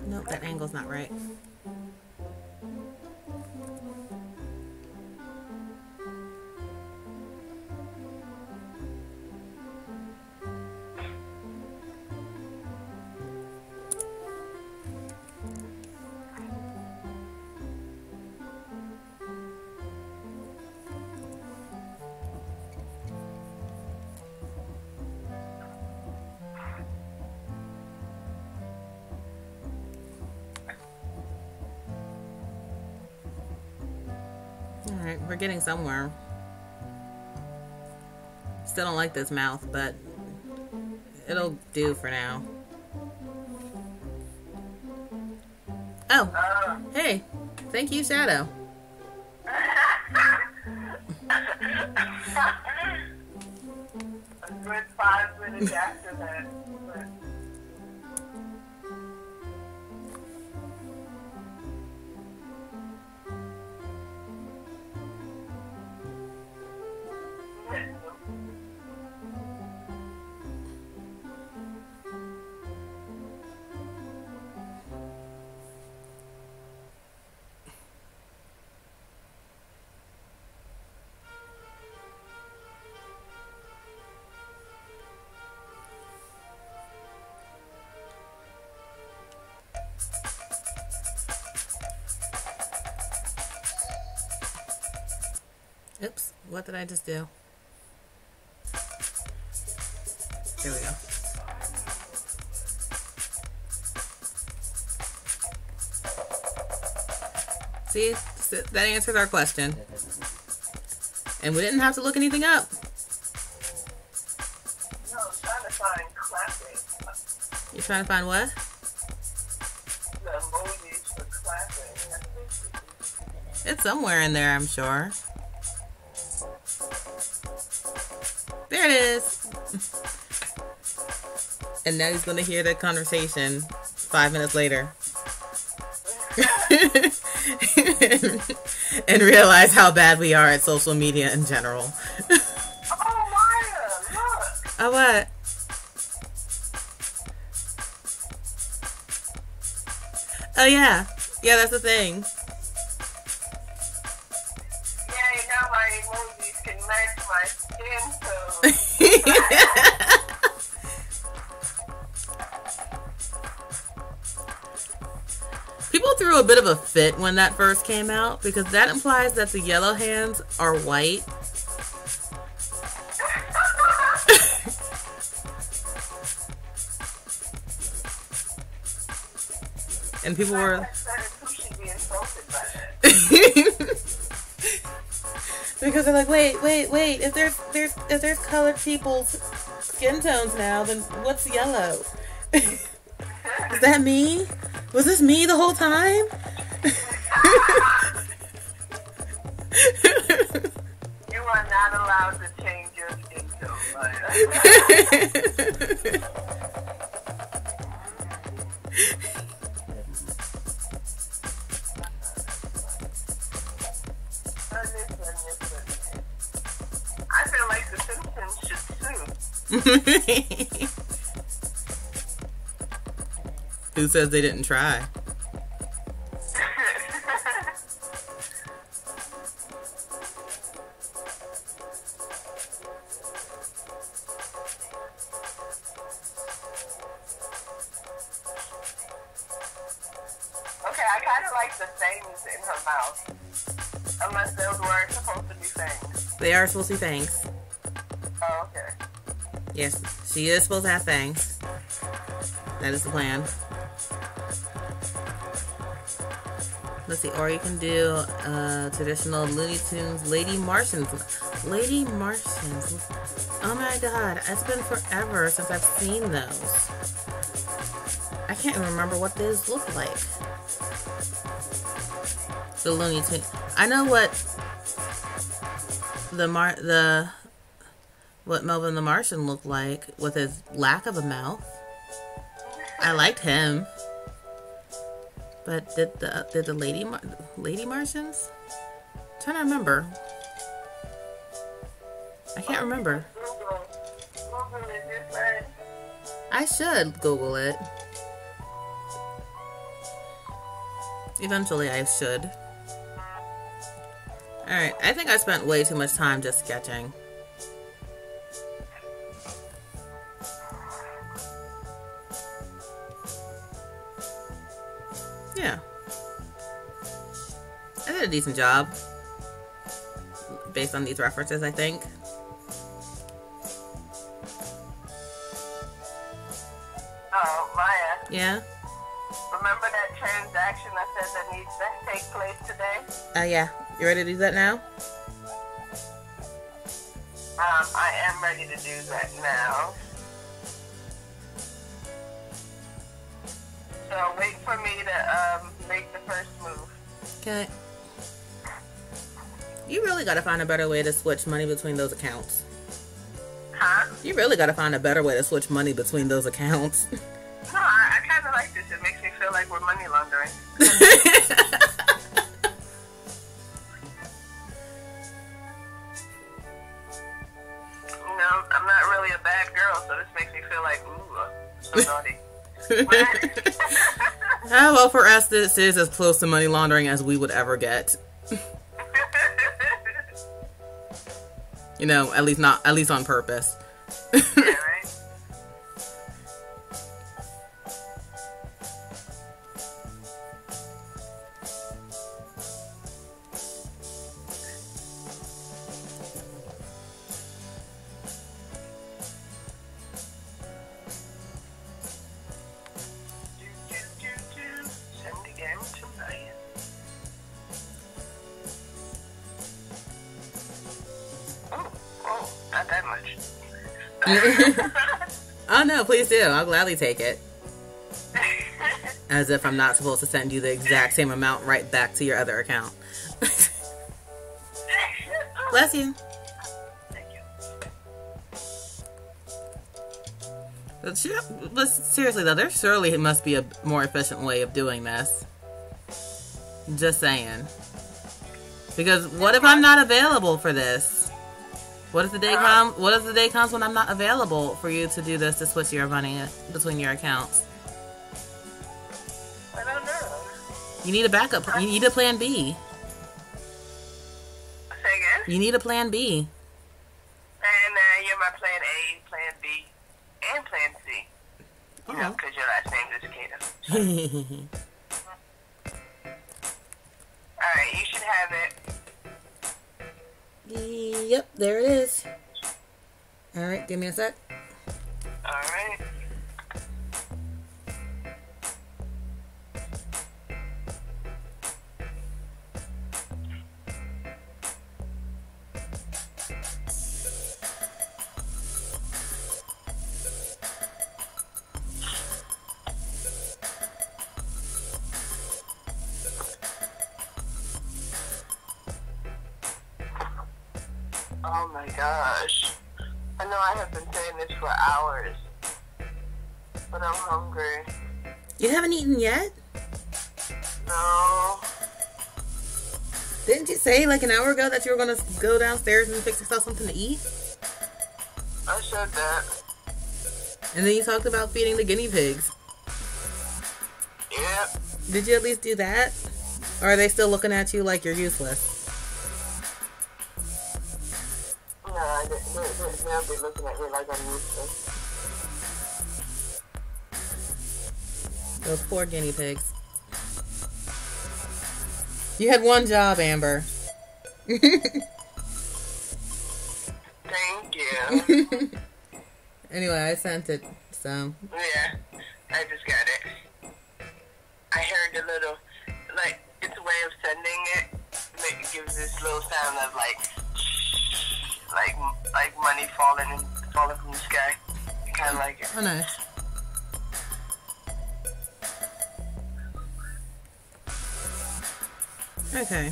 Nope, that angle's not right. Alright, we're getting somewhere. Still don't like this mouth, but it'll do for now. Oh, hey, thank you, Shadow. A good 5 minutes after that. Oops, what did I just do? There we go. See, that answers our question. And we didn't have to look anything up. No, I was trying to find classic. You're Trying to find what? The emojis for clapping. It's somewhere in there, I'm sure. There it is. And now he's going to hear that conversation 5 minutes later. And realize how bad we are at social media in general. Oh, Maya, look. Oh, what? Oh, yeah. Yeah, that's the thing. Yeah, now my emojis can match my skin tone. People threw a bit of a fit when that first came out because that implies that the yellow hands are white. And people were because they're like, wait. If there's colored people's skin tones now, then what's yellow? Is that me? Was this me the whole time? You are not allowed to change your skin tone, Maya. I feel like the Simpsons should sue. Who says they didn't try? Okay, I kind of like the fangs in her mouth. Unless those weren't supposed to be fangs. They are supposed to be fangs. Oh, okay. Yes, she is supposed to have fangs. That is the plan. Let's see, or you can do traditional Looney Tunes Lady Martians. Lady Martians. Oh my god, it's been forever since I've seen those. I can't even remember what those look like. The Looney Tunes. I know what what Melvin the Martian looked like with his lack of a mouth. I liked him. But did the Lady Martians? I'm trying to remember. I can't remember. Google is your friend. I should Google it. Eventually I should. Alright, I think I spent way too much time just sketching. Yeah. I did a decent job. Based on these references, I think. Oh, Maya. Yeah? Remember that transaction I said that needs to take place today? Yeah. You ready to do that now? I am ready to do that now. So wait for me to make the first move. Okay. You really gotta find a better way to switch money between those accounts. Huh? You really gotta find a better way to switch money between those accounts. No, I kind of like this. It makes me feel like we're money laundering. You know, I'm not really a bad girl, so this makes me feel like, ooh, so naughty. Oh, well, for us, this is as close to money laundering as we would ever get. You know, at least on purpose. Yeah, right? Send again to Ryan. Oh, not that much. Oh no, please do. I'll gladly take it. As if I'm not supposed to send you the exact same amount right back to your other account. Bless you. Thank you. But seriously though, there surely must be a more efficient way of doing this. Just saying. Because what if I'm not available for this? What if the day comes when I'm not available for you to do this, to switch your money between your accounts? I don't know. You need a backup. You need a plan B. Say again? You need a plan B. And you're my plan A, plan B, and plan C. You know, because your last name is Kato. Alright, you should have it. Yep, there it is. Alright, give me a sec. Alright. Oh my gosh. I know I have been saying this for hours, but I'm hungry. You haven't eaten yet? No. Didn't you say like an hour ago that you were going to go downstairs and fix yourself something to eat? I said that. And then you talked about feeding the guinea pigs. Yep. Did you at least do that? Or are they still looking at you like you're useless? No, they'll be looking at me like I'm useless. Those poor guinea pigs. You had one job, Amber. Thank you. Anyway, I sent it, so. Yeah, I just got it. I heard a little, like, it's a way of sending it. It gives this little sound of like money falling from the sky. I kind of like it. Oh, nice. Okay.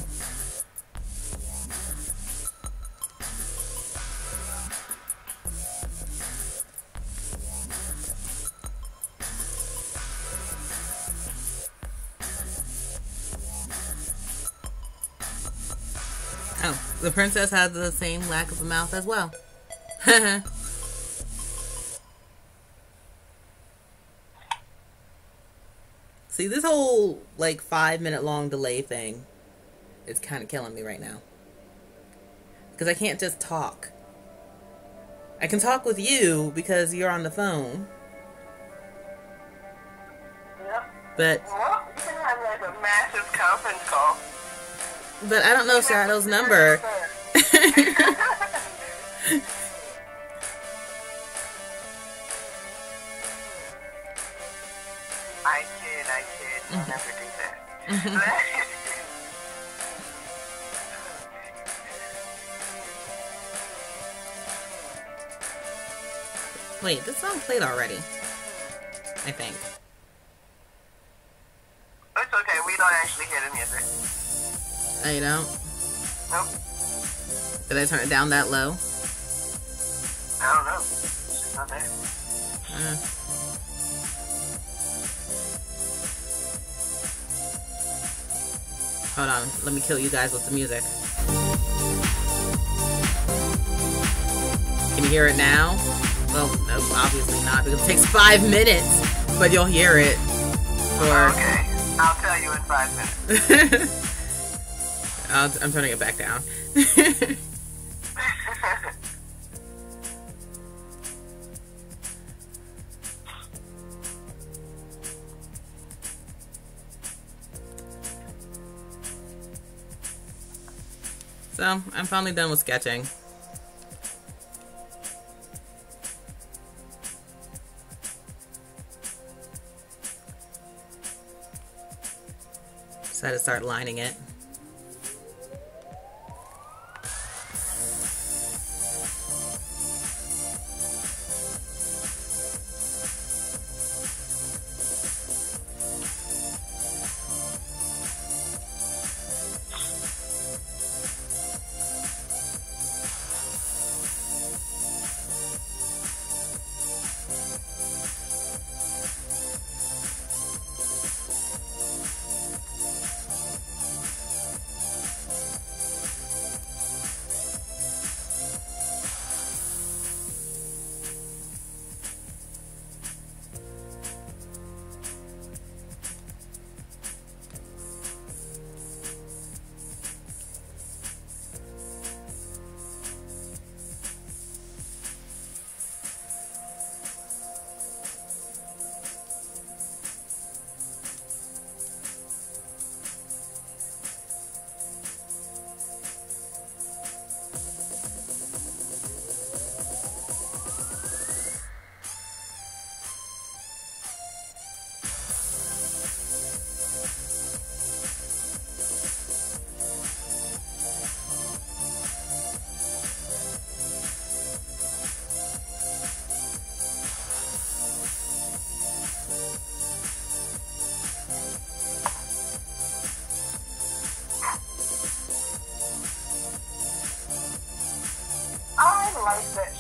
Oh, the princess has the same lack of a mouth as well. See, this whole, like, 5-minute long delay thing is kind of killing me right now. Because I can't just talk. I can talk with you because you're on the phone. Yep. But Well, you can have like a massive conference call. But I don't know Shadow's number. I kid. I'll never do that. Wait, this song played already. I think. It's okay, we don't actually hear the music. Oh, you don't? Nope. Did I turn it down that low? I don't know. It's just not there. Hold on, let me kill you guys with the music. Can you hear it now? Well, no, obviously not, because it takes 5 minutes, but you'll hear it. Or Okay, I'll tell you in 5 minutes. I'm turning it back down. So, I'm finally done with sketching. Decided to start lining it.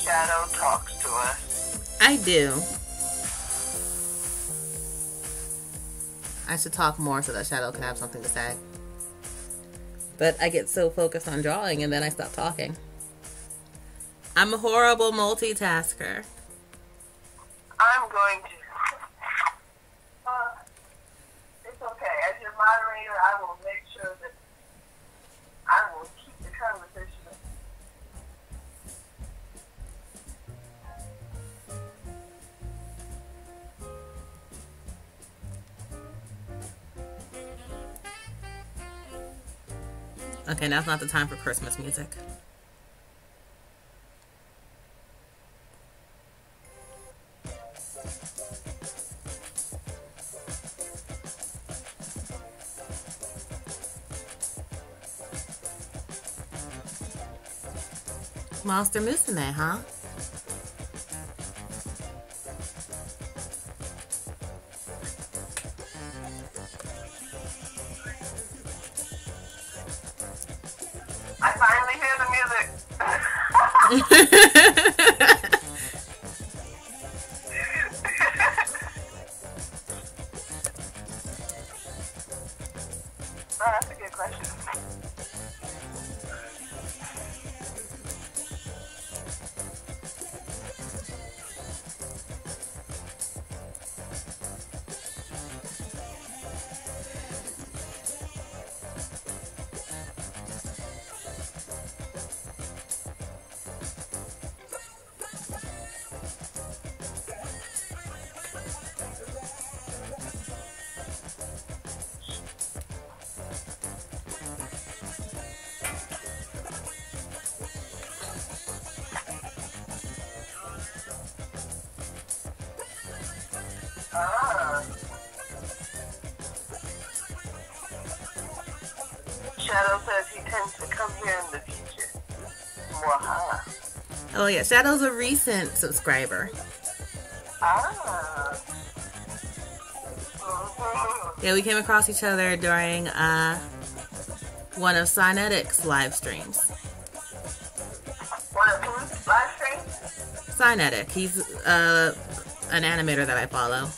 Shadow talks to us. I do. I should talk more so that Shadow can have something to say. But I get so focused on drawing and then I stop talking. I'm a horrible multitasker. I'm going to. It's okay. As your moderator, I will make sure that I will keep the conversation. Okay, now's not the time for Christmas music. Monster Musume, huh? I finally hear the music. Oh, that's a good question. Shadow says he tends to come here in the future. Waha. Oh yeah, Shadow's a recent subscriber. Ah. Mm-hmm. Yeah, we came across each other during one of Cynetic's live streams. One of whose live streams? Cynetic, he's an animator that I follow.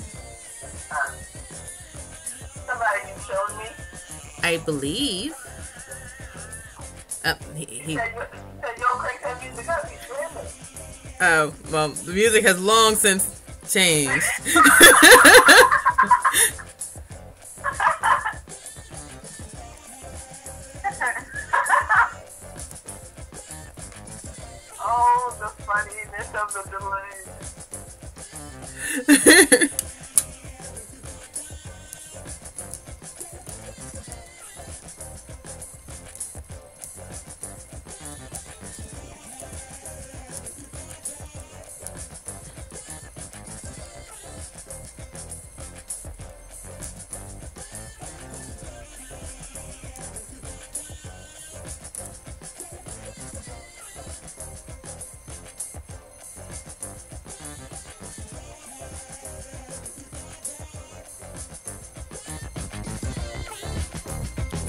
Somebody you showed me? I believe. He said you don't crank that music up, he's screaming. Oh, well, the music has long since changed. Oh, the funniness of the delay.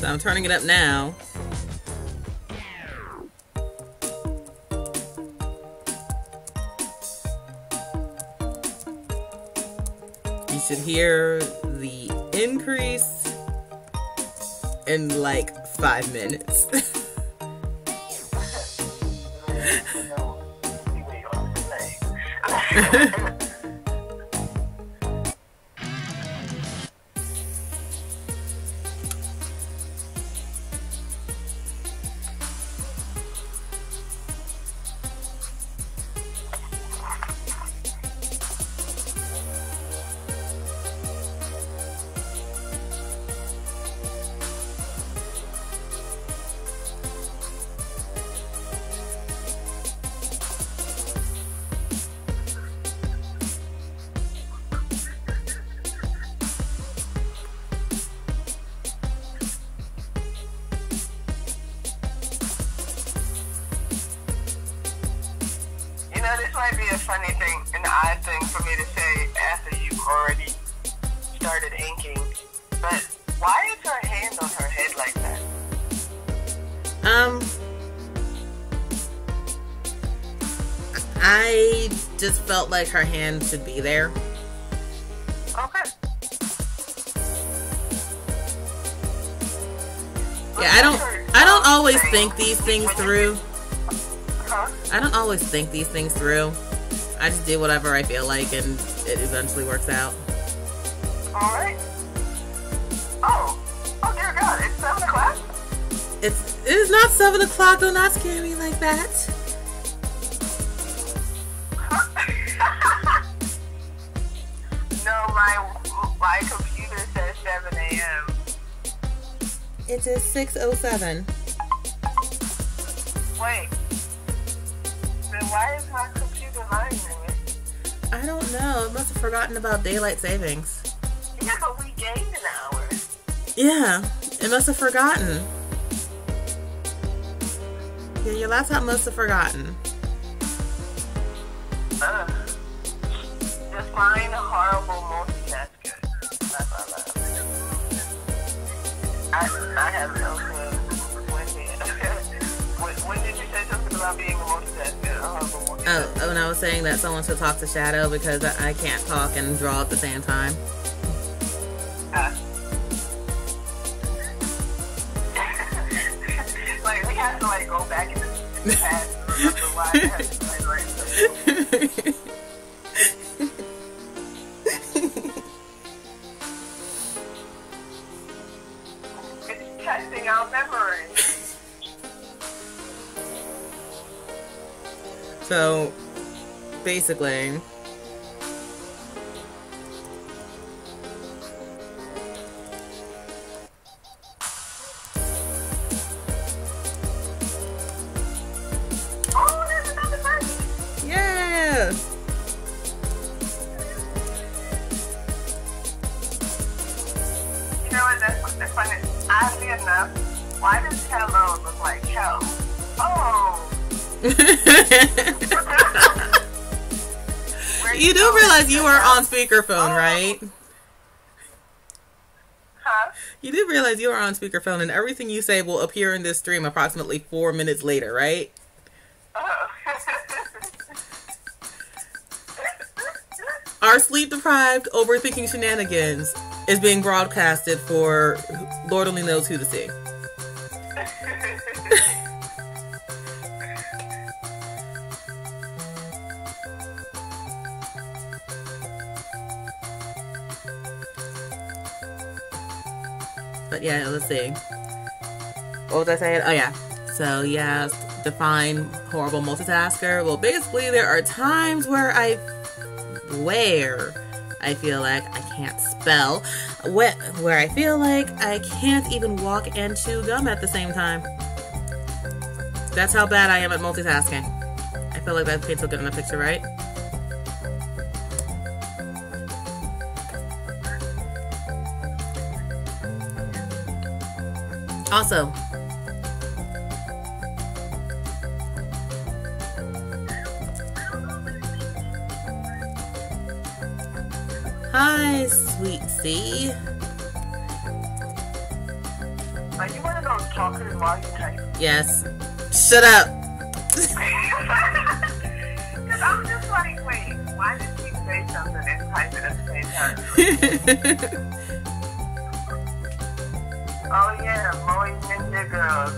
So I'm turning it up now. You should hear the increase in like 5 minutes. This might be a funny thing, an odd thing for me to say after you've already started inking, but why is her hand on her head like that? I just felt like her hand should be there. Okay. Yeah, I don't always think these things through. Huh? I don't always think these things through. I just do whatever I feel like, and it eventually works out. All right. Oh dear God! It's 7 o'clock. It is not 7 o'clock. Do not scare me like that. No, my computer says 7 a.m. It is 6:07. Wait. Then why is my computer lying to me? I don't know. It must have forgotten about daylight savings. Yeah, but we gained an hour. Yeah, it must have forgotten. Yeah, your laptop must have forgotten. Just find a horrible multitasker. That's all I have no clue. When did you say something about being a multitasker? A horrible multitasker? Oh, when I was saying that someone should talk to Shadow because I can't talk and draw at the same time. Like, we have to, like, go back in the past and remember why I had to play right. It's testing our memory. So, basically, Oh, there's another person. yeah. You know what? That's funny. Oddly enough, why does hello look like hell? Oh. You do realize you are on speakerphone, right? Huh? You do realize you are on speakerphone, and everything you say will appear in this stream approximately 4 minutes later, right? Oh. Our sleep-deprived, overthinking shenanigans is being broadcasted for Lord only knows who to see. But yeah, let's see. What was I saying? Oh yeah. So yeah, define horrible multitasker. Well, basically there are times where I feel like I can't spell, where I feel like I can't even walk and chew gum at the same time. That's how bad I am at multitasking. I feel like that paints a good enough picture, right? Also, hi, sweet C. Are you one of those talkers while you type? Yes. Shut up. Because I'm just like, wait, why did she say something and type it at the same time? Oh yeah, Moe Ninja Girls.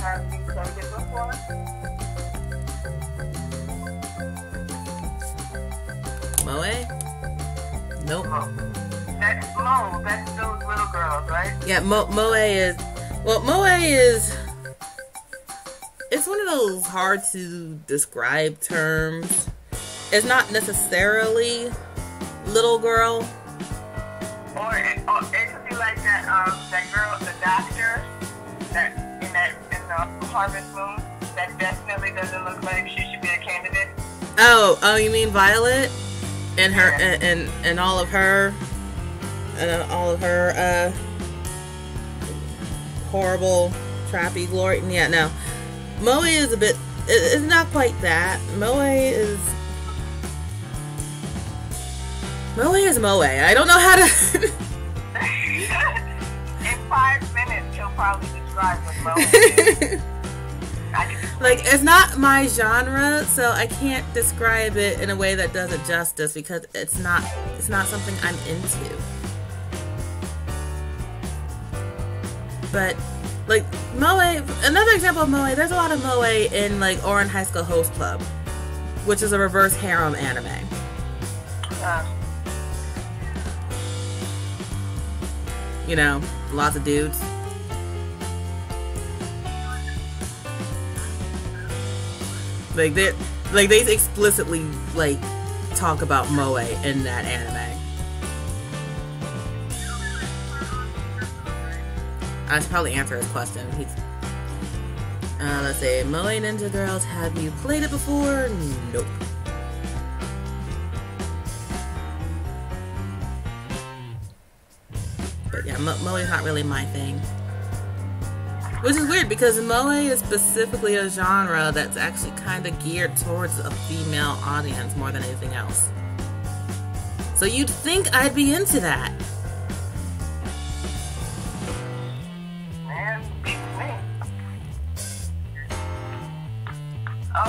Have you played it before? Moe? Nope. That's those little girls, right? Yeah, Moe is... Well, Moe is... It's one of those hard to describe terms. It's not necessarily little girl. Or it could be like that girl, the doctor, in the Harvest Moon, that definitely doesn't look like she should be a candidate. Oh, you mean Violet? And her, and all of her, horrible, trappy glory. Yeah, no. Moe is a bit, it's not quite that. Moe is Moe. I don't know how to... In 5 minutes, he'll probably describe what Moe is. like, it's not my genre, so I can't describe it in a way that does it justice because it's not something I'm into. But like moe, another example of moe, there's a lot of moe in like Ouran High School Host Club, which is a reverse harem anime. You know, lots of dudes. Like they explicitly like talk about moe in that anime. I should probably answer his question. Let's say, Moe Ninja Girls, have you played it before? Nope. But yeah, Moe is not really my thing. Which is weird because moe is specifically a genre that's actually kind of geared towards a female audience more than anything else. So you'd think I'd be into that.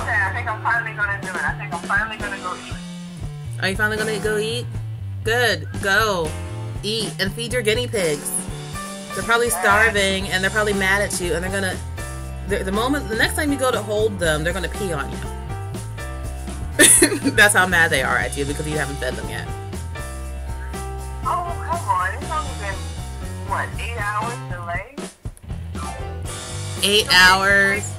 Okay, I think I'm finally gonna do it. I think I'm finally gonna go eat. Are you finally gonna go eat? Good. Go. Eat and feed your guinea pigs. They're probably starving and they're probably mad at you and they're gonna... The next time you go to hold them, they're gonna pee on you. That's how mad they are at you because you haven't fed them yet. Oh, come on. It's only been, what, 8 hours delayed? 8 hours.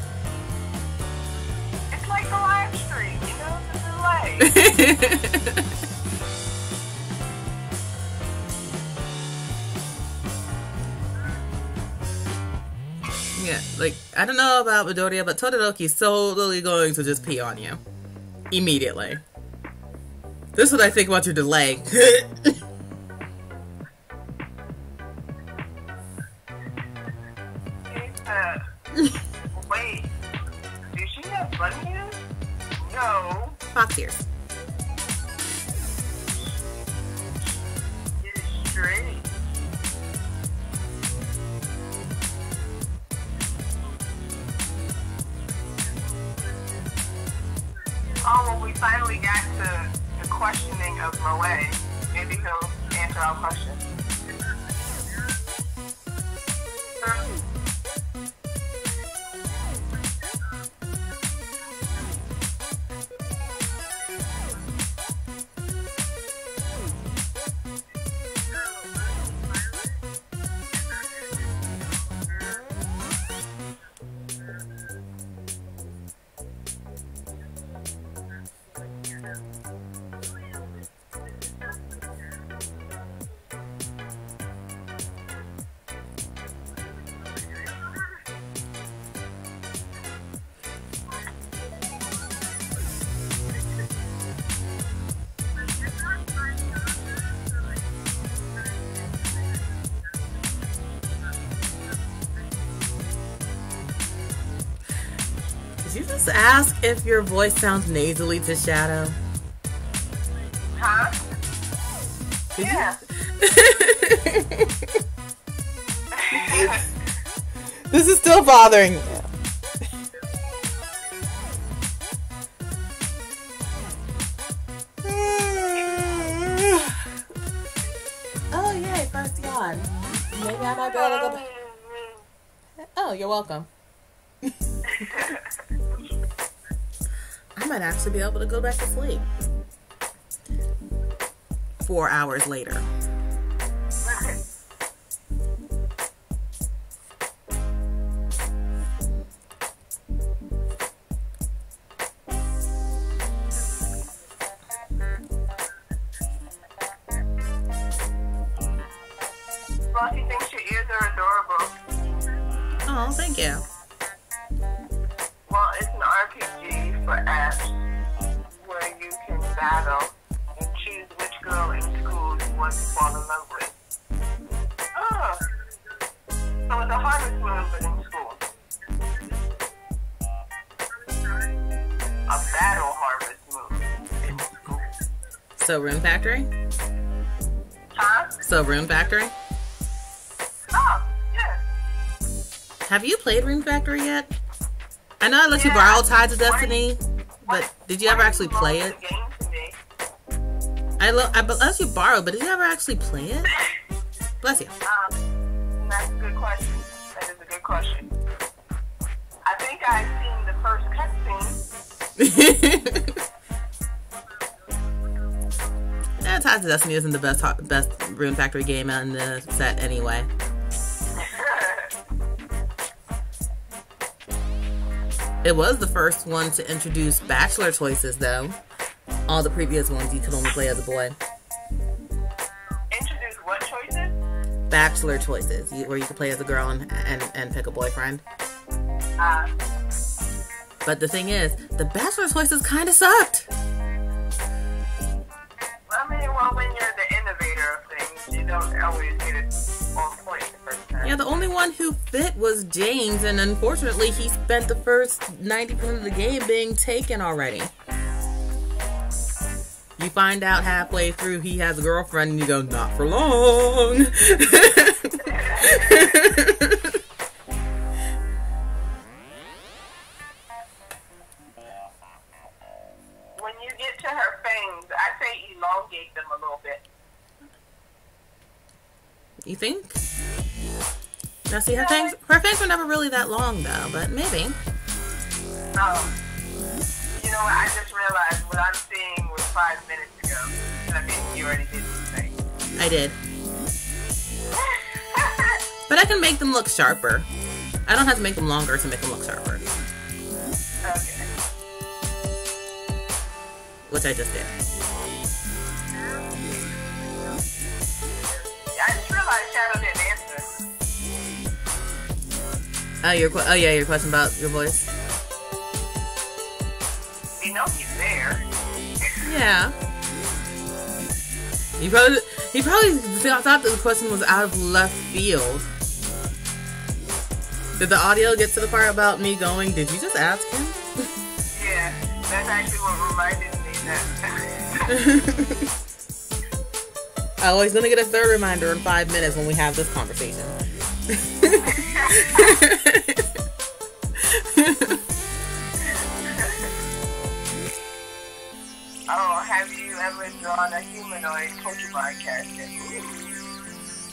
Like the live stream, you know, the delay. Yeah, like, I don't know about Midoriya, but Todoroki's totally going to just pee on you. Immediately. This is what I think about your delay. Wait. Did she have bunny ears? No. Fox ears. It's straight. Oh, well, we finally got to the questioning of moe. Maybe he'll answer our question. Did you just ask if your voice sounds nasally to Shadow? Huh? Yeah. This is still bothering you. Oh, yay, first yawn. Maybe I might be able to go back. Oh, you're welcome. I might actually be able to go back to sleep. 4 hours later. Flossie thinks your ears are adorable. Oh, thank you. Well, it's an RPG for apps where you can battle and choose which girl in school you want to fall in love with. Oh. So it's a harvest moon, but in school. A battle harvest moon in school. So, Rune Factory? Huh? So, Rune Factory? Oh, yeah. Have you played Rune Factory yet? I know I let you borrow Tides of Destiny, but did you ever actually play it? I let you borrow, but did you ever actually play it? Bless you. That's a good question. That is a good question. I think I've seen the first cutscene. Yeah, Tides of Destiny isn't the best Rune Factory game in the set anyway. It was the first one to introduce bachelor choices, though. All the previous ones you could only play as a boy. Introduce what choices? Bachelor choices, where you could play as a girl and pick a boyfriend. But the thing is, the bachelor choices kind of sucked. I mean, well, when you're the innovator of things, you don't always get it on point the first time. Yeah, the only one who fit was James, and unfortunately, he spent the first 90% of the game being taken already. You find out halfway through he has a girlfriend, and you go, not for long. When you get to her fangs, I say elongate them a little bit. You think? Now see, her fangs were never really that long though, but maybe. You know what, I just realized what I'm seeing was 5 minutes ago. I mean, you already did the thing. I did. But I can make them look sharper. I don't have to make them longer to make them look sharper. Okay. Which I just did. I just realized Shadow didn't answer. Oh, your question about your voice? You know he's there. Yeah. He probably thought the question was out of left field. Did the audio get to the part about me going, did you just ask him? Yeah, that's actually what reminded me that. Oh, he's gonna get a third reminder in 5 minutes when we have this conversation. Oh, have you ever drawn a humanoid Pokemon character?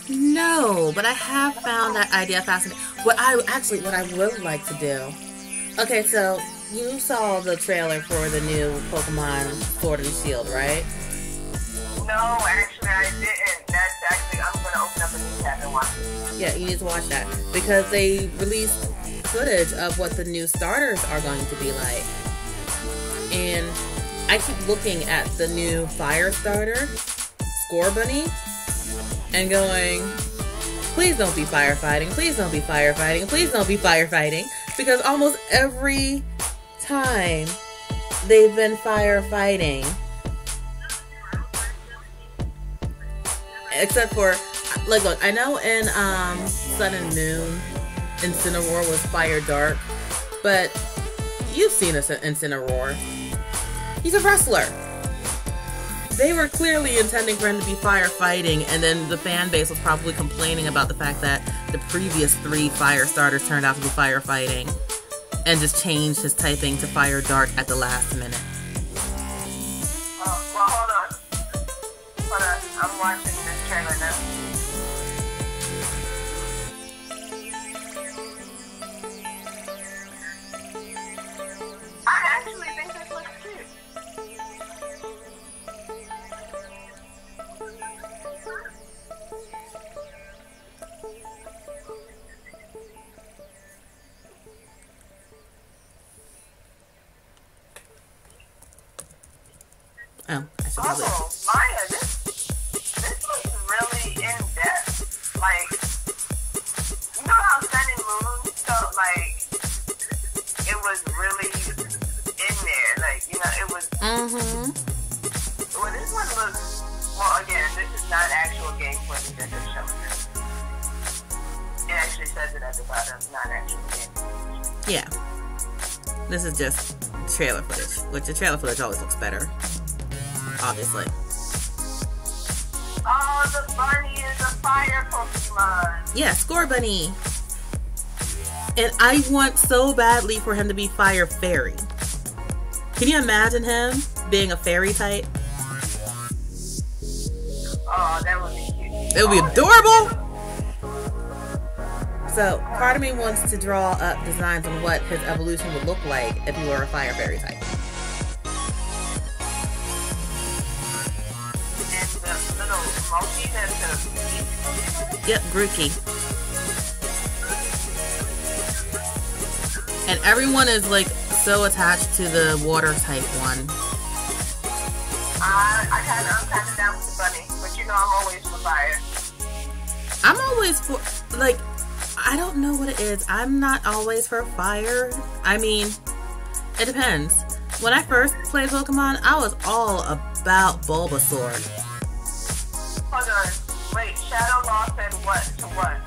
No, but I have found that idea fascinating. What I would like to do. Okay, so you saw the trailer for the new Pokemon Sword and Shield, right? No, actually I didn't. That's actually, I'm gonna open up a new tab and watch it. Yeah, you need to watch that because they released footage of what the new starters are going to be like, and I keep looking at the new fire starter, Scorbunny, and going, please don't be firefighting, please don't be firefighting, please don't be firefighting, because almost every time they've been firefighting, except for, like, look, I know in Sun and Moon, Incineroar was Fire Dark, but you've seen Incineroar. He's a wrestler. They were clearly intending for him to be firefighting, and then the fan base was probably complaining about the fact that the previous 3 fire starters turned out to be firefighting, and just changed his typing to Fire Dark at the last minute. Well, hold on. I'm watching this trailer now. I actually think this looks cute. Oh, I should probably... Also, Maya, this looks really in-depth. Like, you know how Sun and Moon felt like it was really in there? Like, you know, it was... Mm-hmm. Well, this one looks... Well, again, this is not actual game footage that they're showing us. It actually says it at the bottom, not actual game footage. Yeah. This is just trailer footage, which the trailer footage always looks better. Obviously. Oh, the bunny is a fire Pokemon. Yeah, Scorbunny. And I want so badly for him to be Fire Fairy. Can you imagine him being a fairy type? Oh, that would be cute. It would be adorable. So, part of me wants to draw up designs on what his evolution would look like if he were a Fire Fairy type. And the little monkey that's a... Yep, Grookey. And everyone is like so attached to the water type one. I'm kind of down with the bunny, but you know I'm always for fire. I'm always for, like, I don't know what it is. I'm not always for fire. I mean, it depends. When I first played Pokemon, I was all about Bulbasaur. Hold on. Wait, Shadow Law said what to what?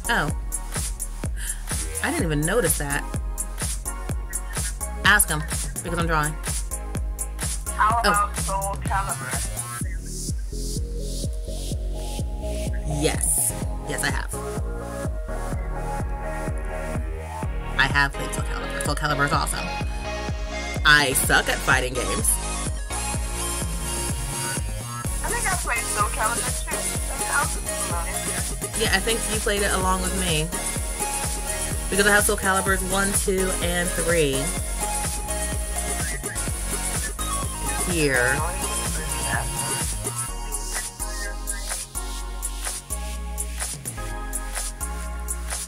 Oh. I didn't even notice that. Ask him, because I'm drawing. How about Soul Calibur? Yes. Yes, I have. I have played Soul Calibur. Soul Calibur is awesome. I suck at fighting games. I think I played Soul Calibur too. Yeah, I think you played it along with me. Because I have Soul Caliburs 1, 2, and 3. Here.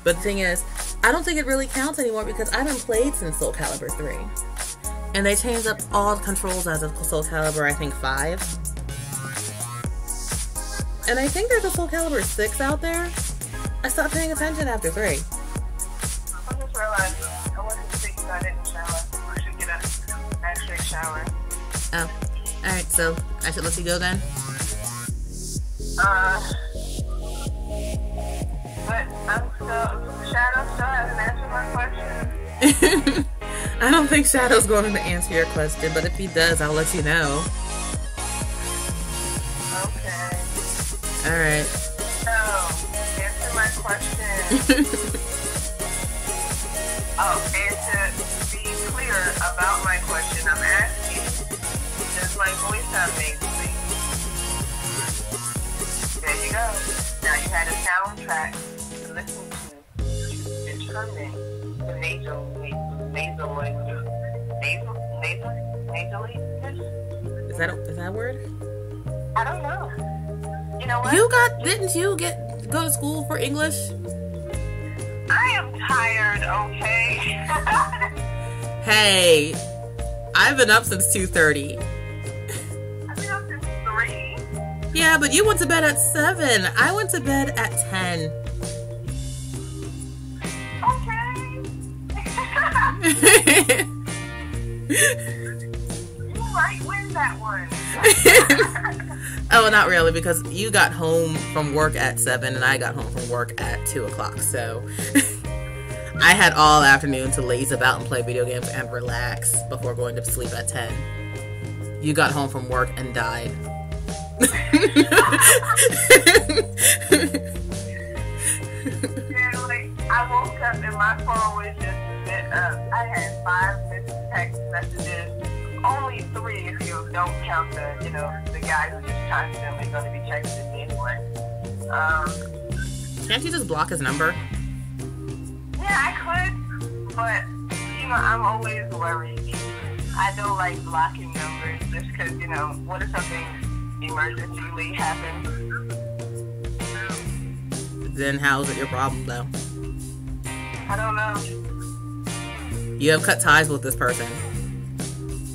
But the thing is, I don't think it really counts anymore because I haven't played since Soul Calibur 3. And they changed up all the controls as of Soul Calibur, I think, 5. And I think there's a Soul Calibur 6 out there. I stopped paying attention after 3. I just realized I wasn't sick, so I didn't shower. I should get an extra shower. Oh. Alright, so I should let you go then? But Shadow still hasn't answered my question. I don't think Shadow's going to answer your question, but if he does, I'll let you know. Okay. Alright. So, answer my question. Oh, and to be clear about my question, I'm asking, does my voice sound nasally? There you go. Now you had a soundtrack to listen to determine the nasally. Is that a word? I don't know. You know what? Didn't you go to school for English? I am tired, okay? Hey, I've been up since 2:30. I've been up since 3. Yeah, but you went to bed at 7. I went to bed at 10. Okay. You might win that one. Oh, not really, because you got home from work at 7 and I got home from work at 2 o'clock, so I had all afternoon to laze about and play video games and relax before going to sleep at 10. You got home from work and died. Yeah, like, I woke up and my phone was just lit up. I had 5 missed text messages. Only 3 if you don't count the guy who just constantly going to be texting me anyway. Can't you just block his number? Yeah, I could, but, I'm always worried. I don't like blocking numbers just because, what if something emergency happens? Then how's it your problem, though? I don't know. You have cut ties with this person.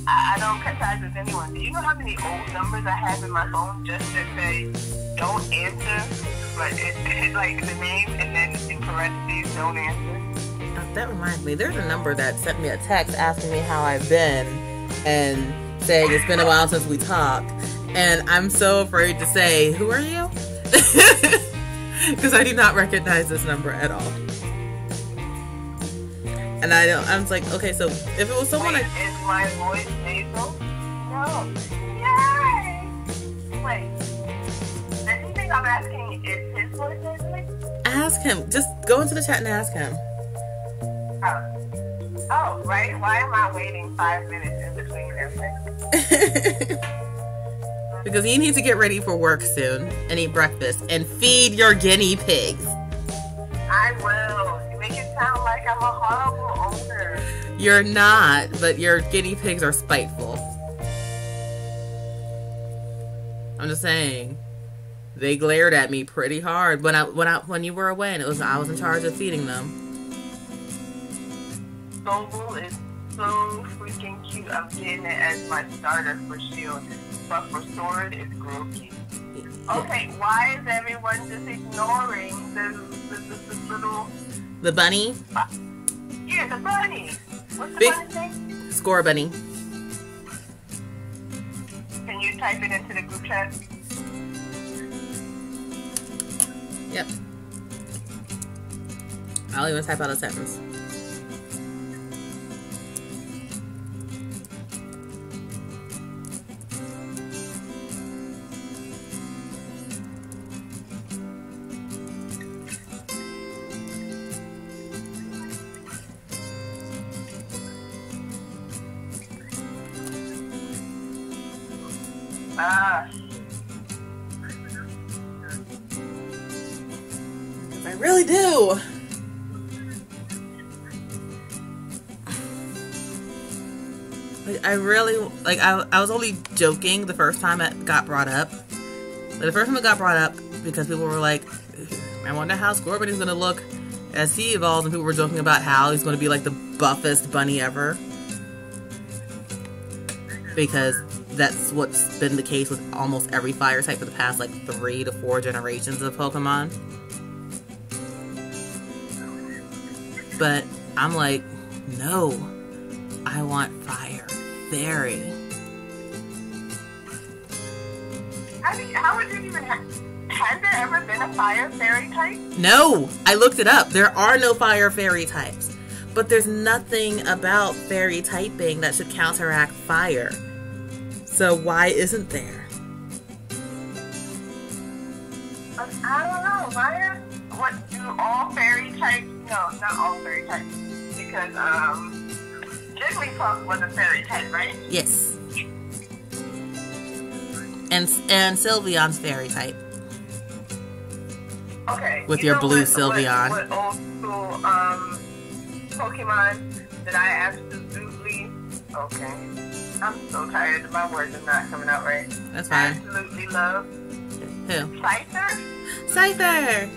I don't cut ties with anyone. Do you know how many old numbers I have in my phone just to say, don't answer, but it's like the name and then in parentheses, don't answer? That reminds me, there's a number that sent me a text asking me how I've been and saying it's been a while since we talked. And I'm so afraid to say, who are you? Because I do not recognize this number at all. And I'm just like, okay, so if it was someone Wait, is my voice nasal? No. Yay! Wait. Anything I'm asking, is his voice nasally? I Ask him. Just go into the chat and ask him. Oh, right. Why am I waiting 5 minutes in between everything? Because you need to get ready for work soon and eat breakfast and feed your guinea pigs. I will. You make it sound like I'm a horrible owner. You're not, but your guinea pigs are spiteful. I'm just saying. They glared at me pretty hard when you were away, and I was in charge of feeding them. Noble is so freaking cute. I'm getting it as my starter for shield, but for sword it's Grookey. Okay, why is everyone just ignoring the little... The bunny? Yeah, the bunny. What's the bunny's name? Score bunny. Can you type it into the group chat? Yep. I'll even type out a sentence. I really do. I was only joking the first time it got brought up. But the first time it got brought up because people were like, I wonder how Scorbunny is going to look as he evolves, and people were joking about how he's going to be like the buffest bunny ever. Because that's what's been the case with almost every fire type for the past like 3 to 4 generations of Pokemon. But I'm like, no, I want fire fairy. How would you even has there ever been a fire fairy type? No, I looked it up. There are no fire fairy types. But there's nothing about fairy typing that should counteract fire. So why isn't there? I don't know. Fire? What do all fairy types? No, not all fairy types. Because Jigglypuff was a fairy type, right? Yes. And Sylveon's fairy type. Okay. With your blue Sylveon. What old school Pokemon that I absolutely... Okay. I'm so tired of my words are not coming out right. That's fine. Absolutely love. Who? Scyther? Scyther!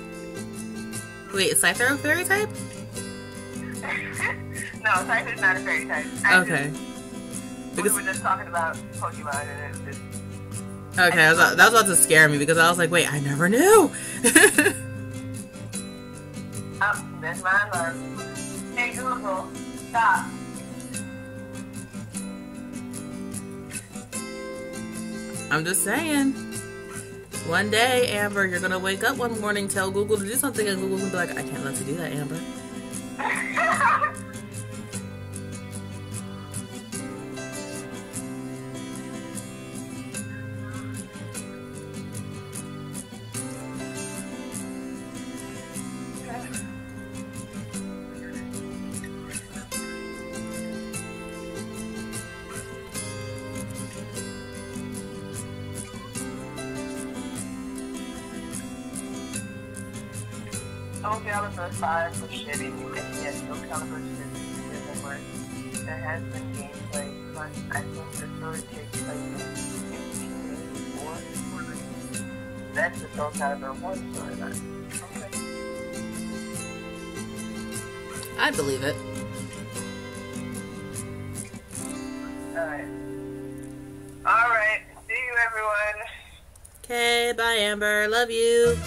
Wait, is Scyther a fairy type? No, Scyther's not a fairy type. Okay. Because we were just talking about Pokemon and it's just... Okay, that was about to scare me because I was like, wait, I never knew! Oh, there's my alarm. Hey Google, stop. I'm just saying. One day, Amber, you're gonna wake up one morning, tell Google to do something, and Google's gonna be like, I can't let you do that, Amber. Soul Calibur 5 was shitty, and yes, Soul Calibur 6 isn't work. There has been gameplay, but I think the story takes place in 1884. That's the Soul Calibur 1 storyline. Okay. I believe it. Alright. See you, everyone. Okay, bye, Amber. Love you.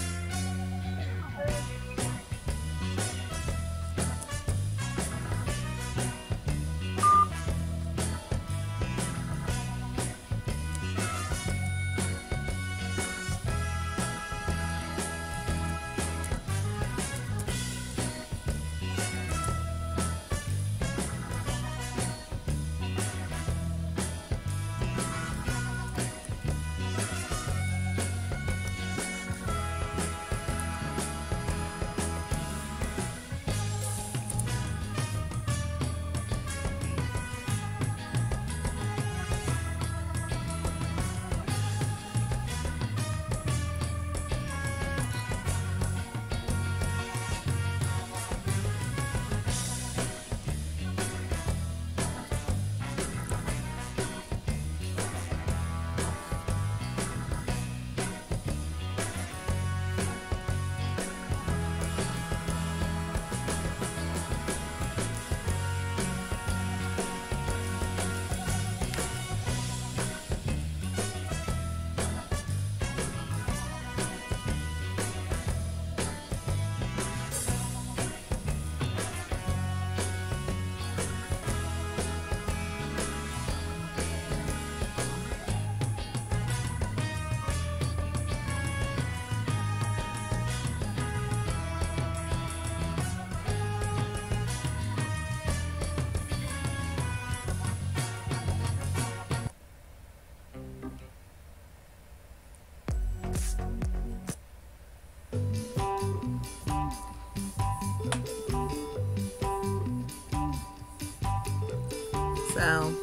So,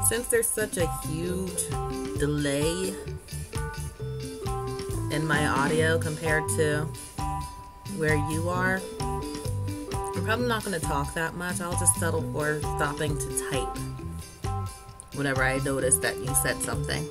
since there's such a huge delay in my audio compared to where you are, I'm probably not going to talk that much. I'll just settle for stopping to type whenever I notice that you said something.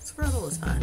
Squirtle is fun.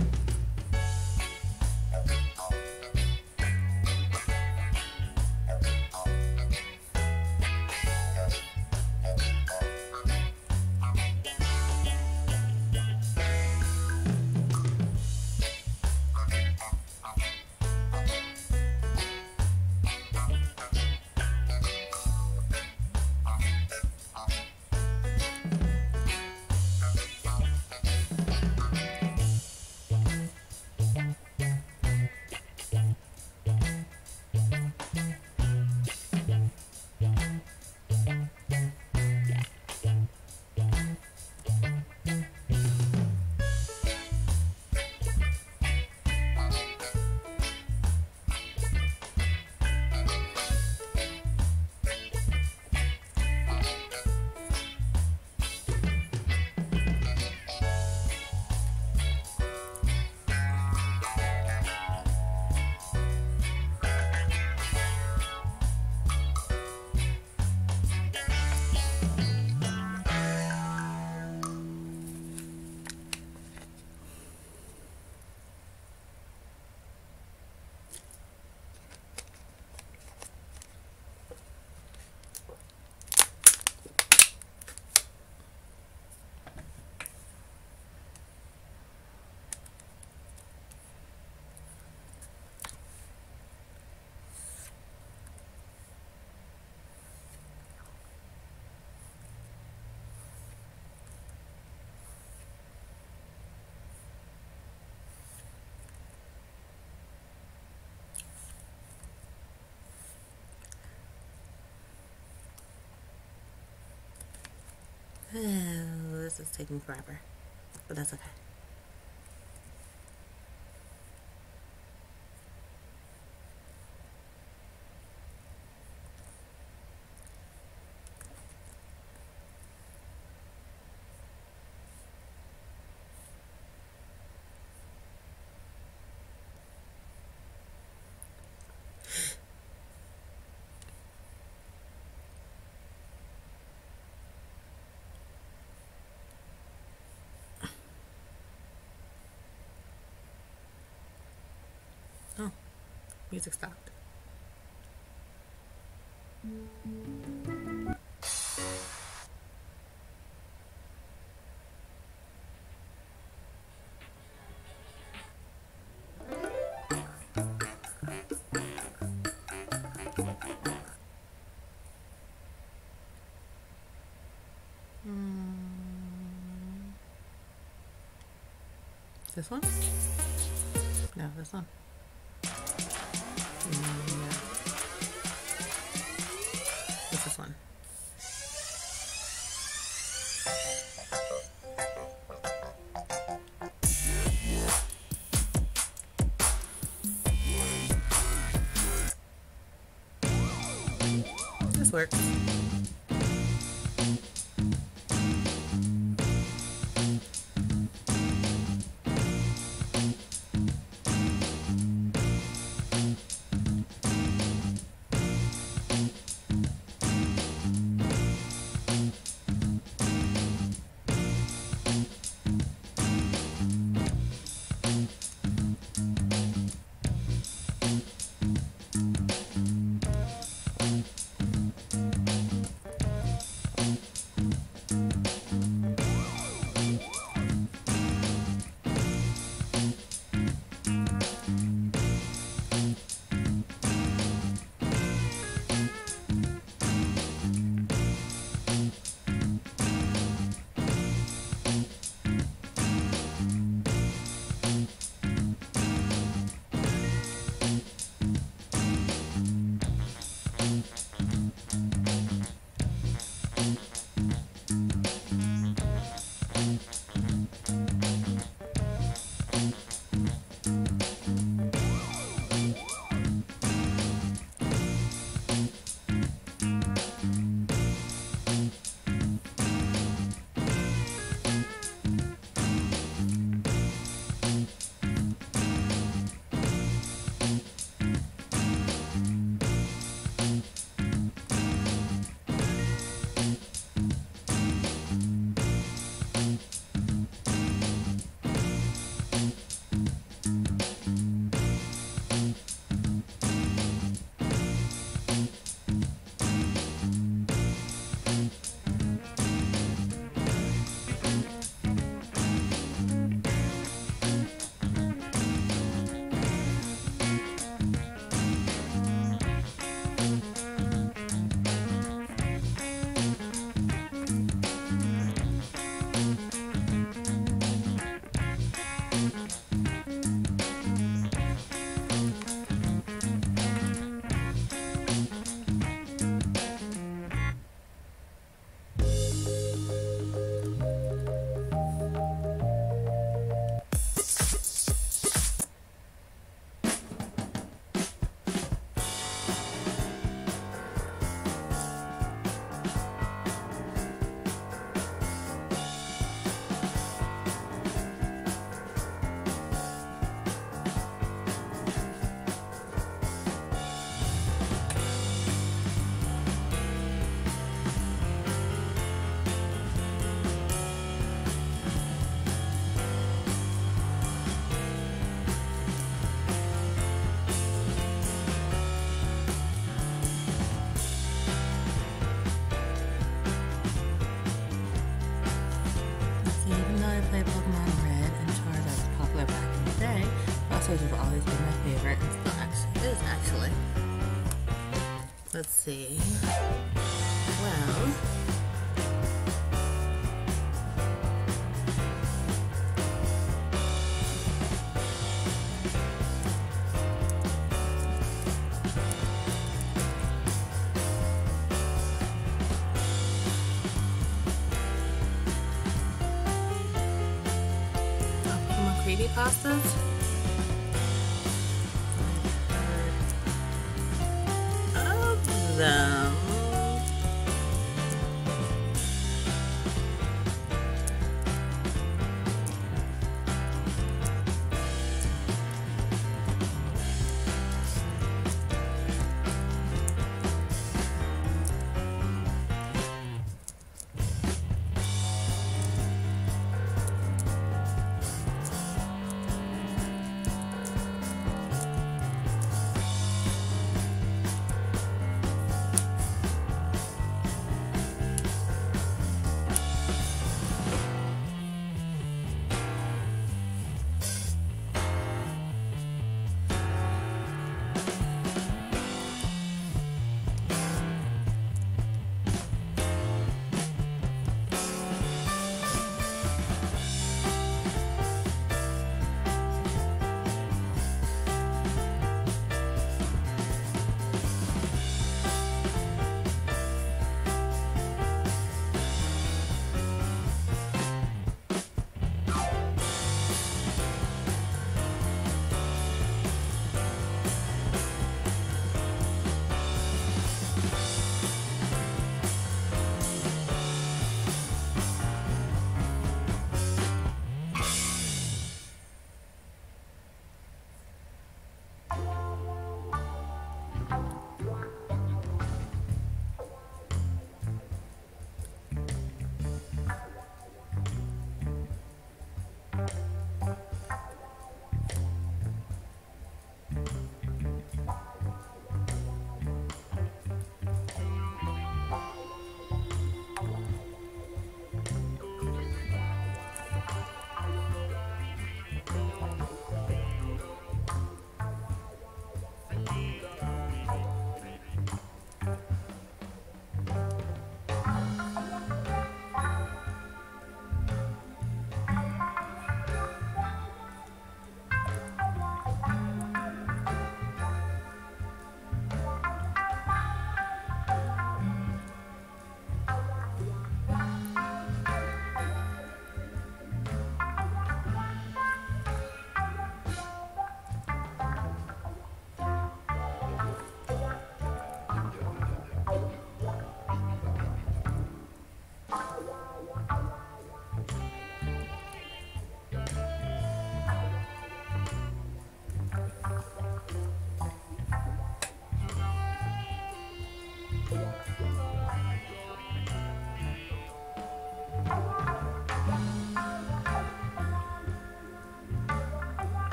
This is taking forever, but that's okay. Oh, music stopped. This one? No, this one. No. What's this one? This works. Has always been my favorite, and still actually is actually. Let's see. Well, pastas. Of them.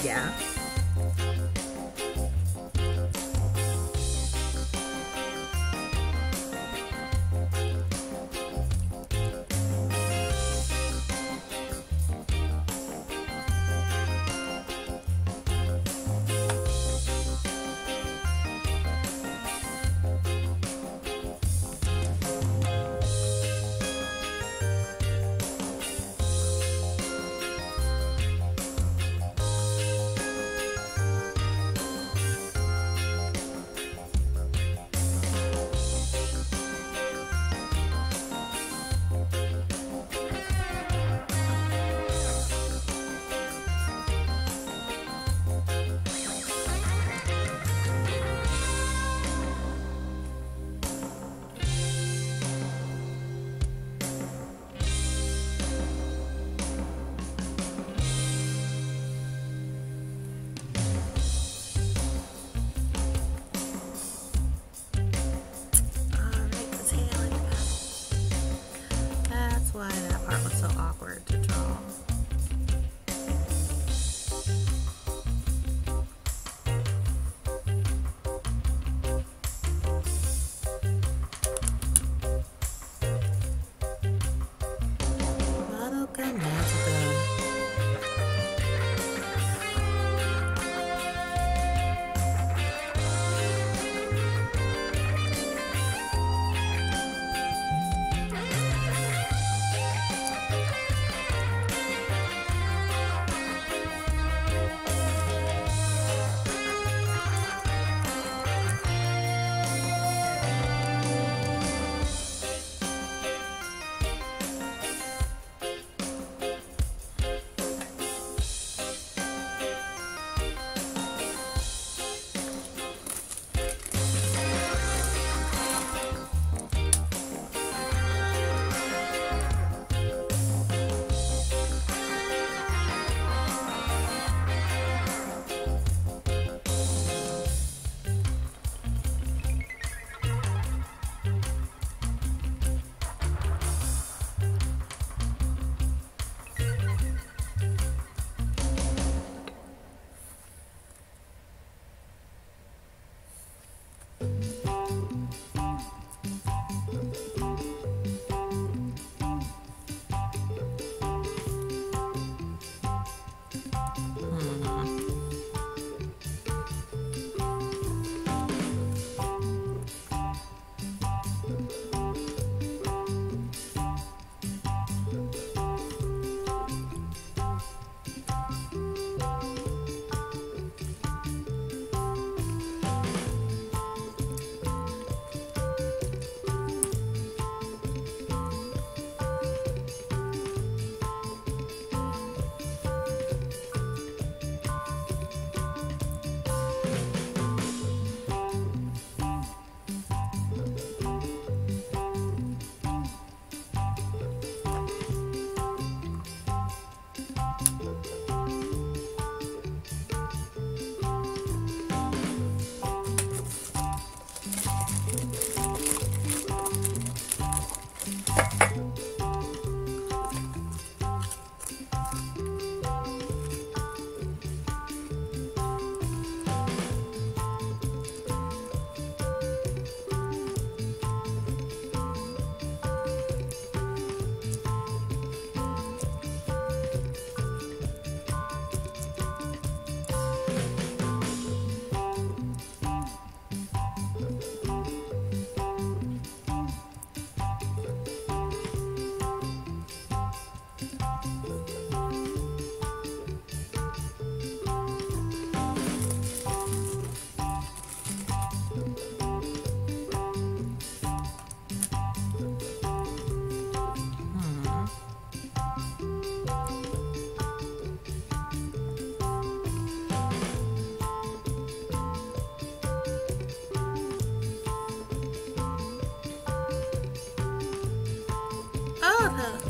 Yeah. Why that part was so awkward to draw. Madoka Magica.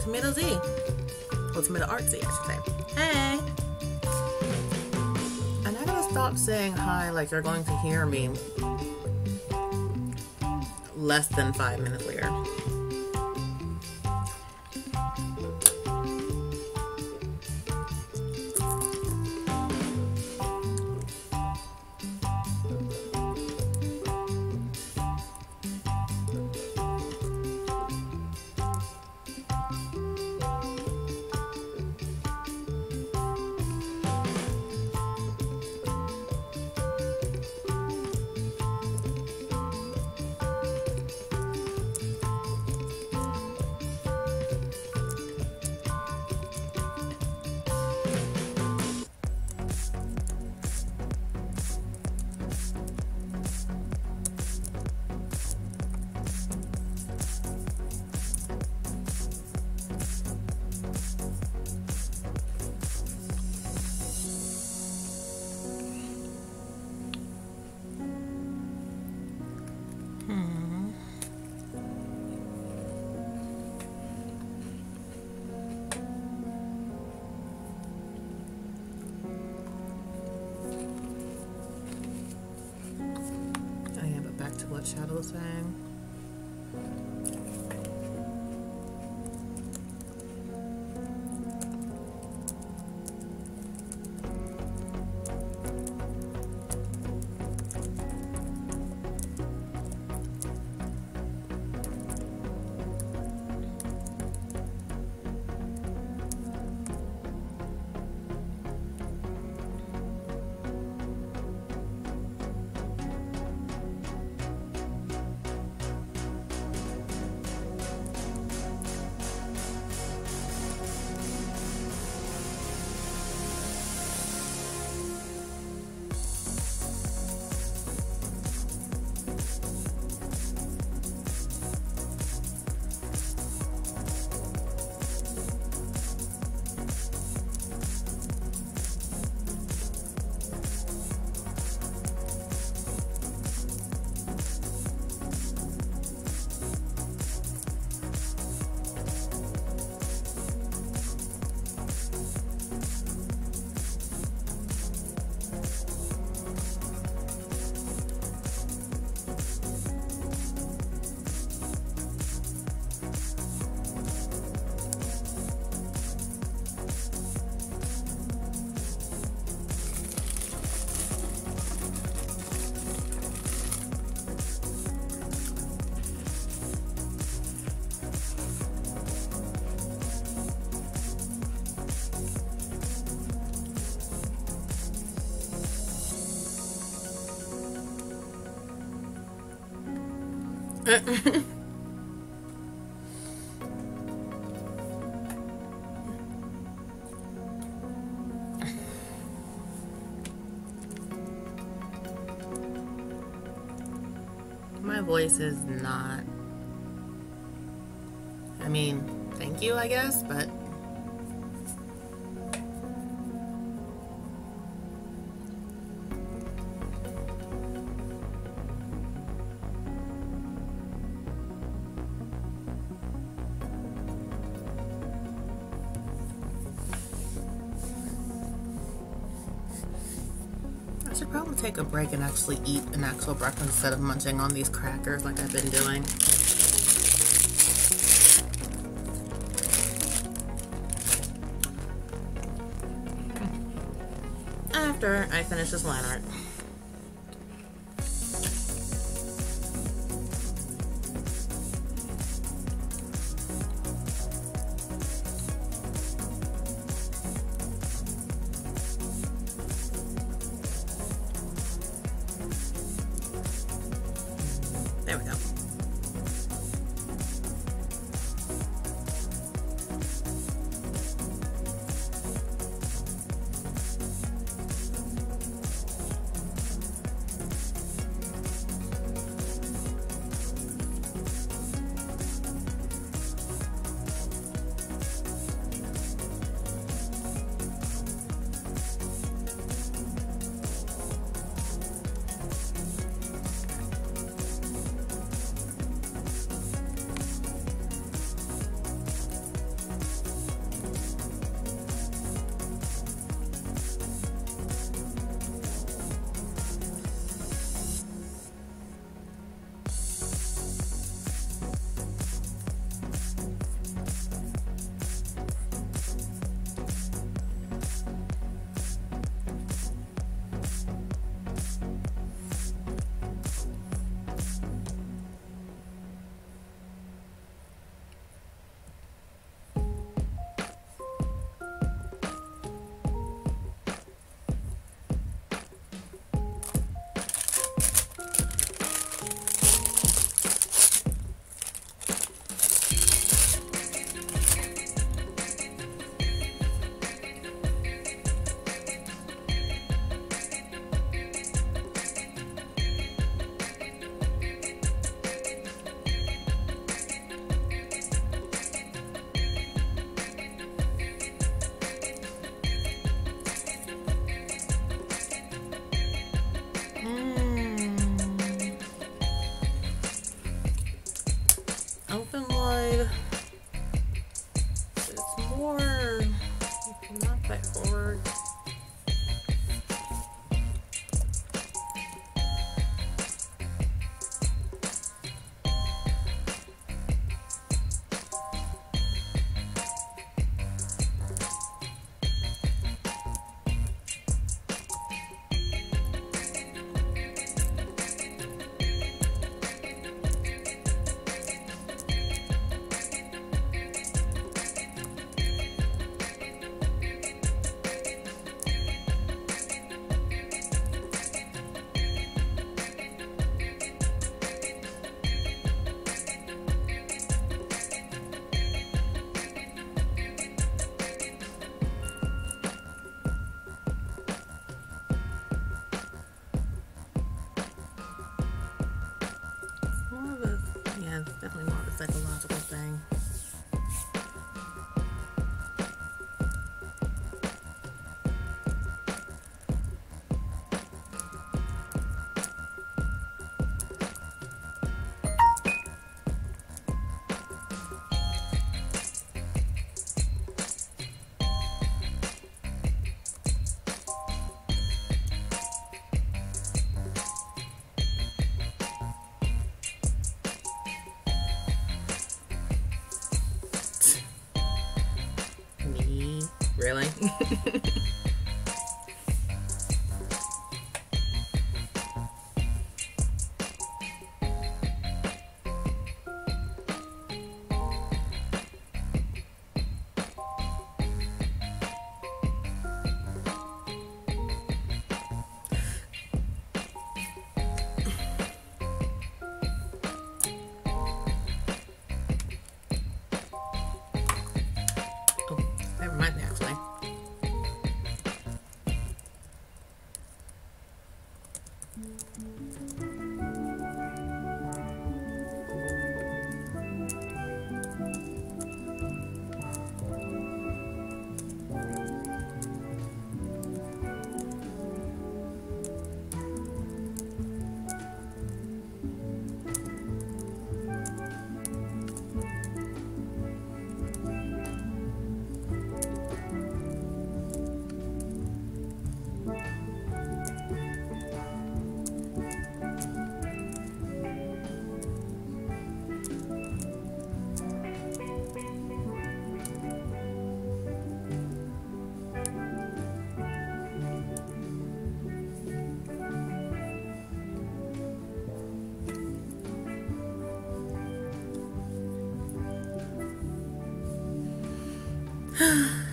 Tomato Z. Well, Tomato Art Z, I should say. Hey! And I gotta stop saying hi like you're going to hear me less than 5 minutes later. shadow thing. My voice is not, I mean, thank you, I guess, but I should probably take a break and actually eat an actual breakfast instead of munching on these crackers like I've been doing. After I finish this line art. There we go. Really? Never mind, actually.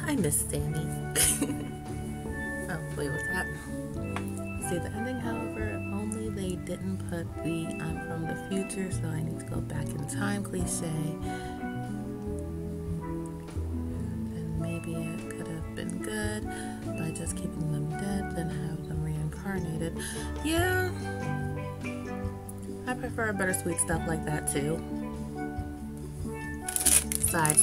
I miss Sammy. Oh, wait, what's that? See, the ending, however, only they didn't put the I'm from the future, so I need to go back in time cliche. And maybe it could have been good by just keeping them dead than have them reincarnated. Yeah, I prefer bittersweet stuff like that too. Besides,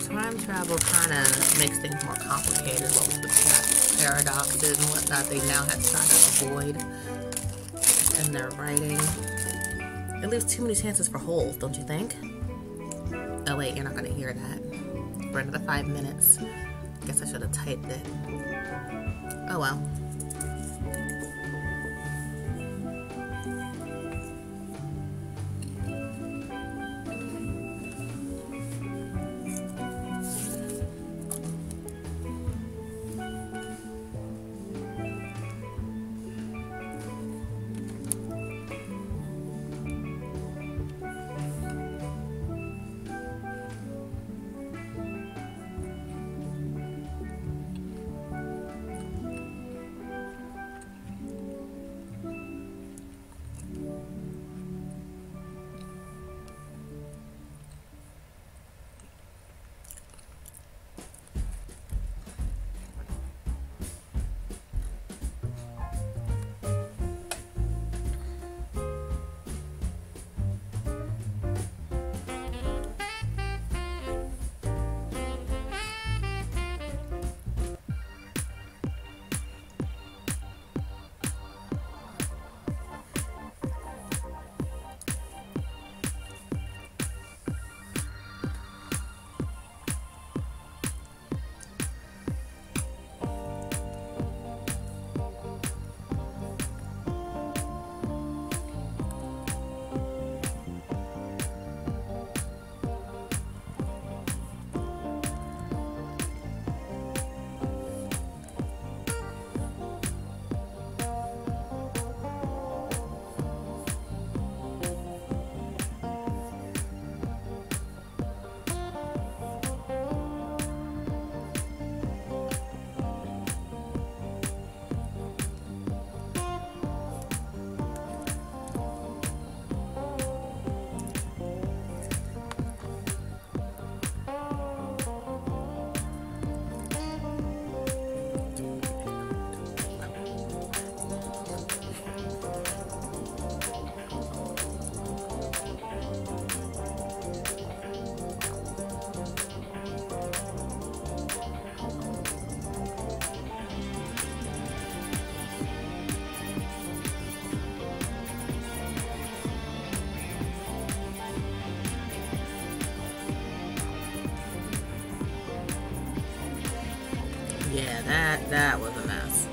time travel kind of makes things more complicated. What was with paradoxes and whatnot they now have tried to avoid in their writing. It leaves too many chances for holes, don't you think? Oh wait, you're not going to hear that for another 5 minutes. Guess I should have typed it. Oh well. Yeah, that was a mess.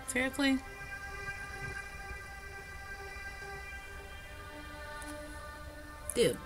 Seriously? Dude.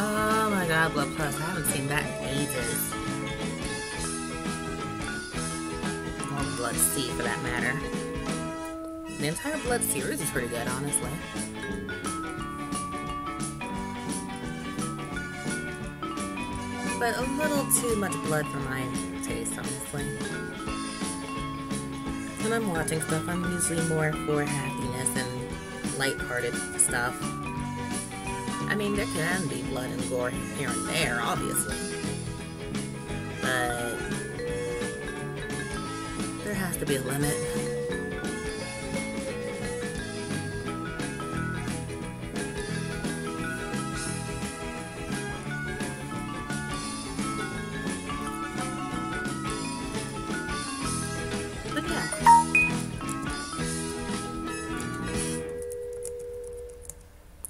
Oh my god, Blood Plus. I haven't seen that in ages. Or Blood C for that matter. The entire Blood series is pretty good, honestly. But a little too much blood for my taste, honestly. When I'm watching stuff, I'm usually more for happiness and lighthearted stuff. I mean, there can be blood and gore here and there, obviously. But there has to be a limit. But yeah.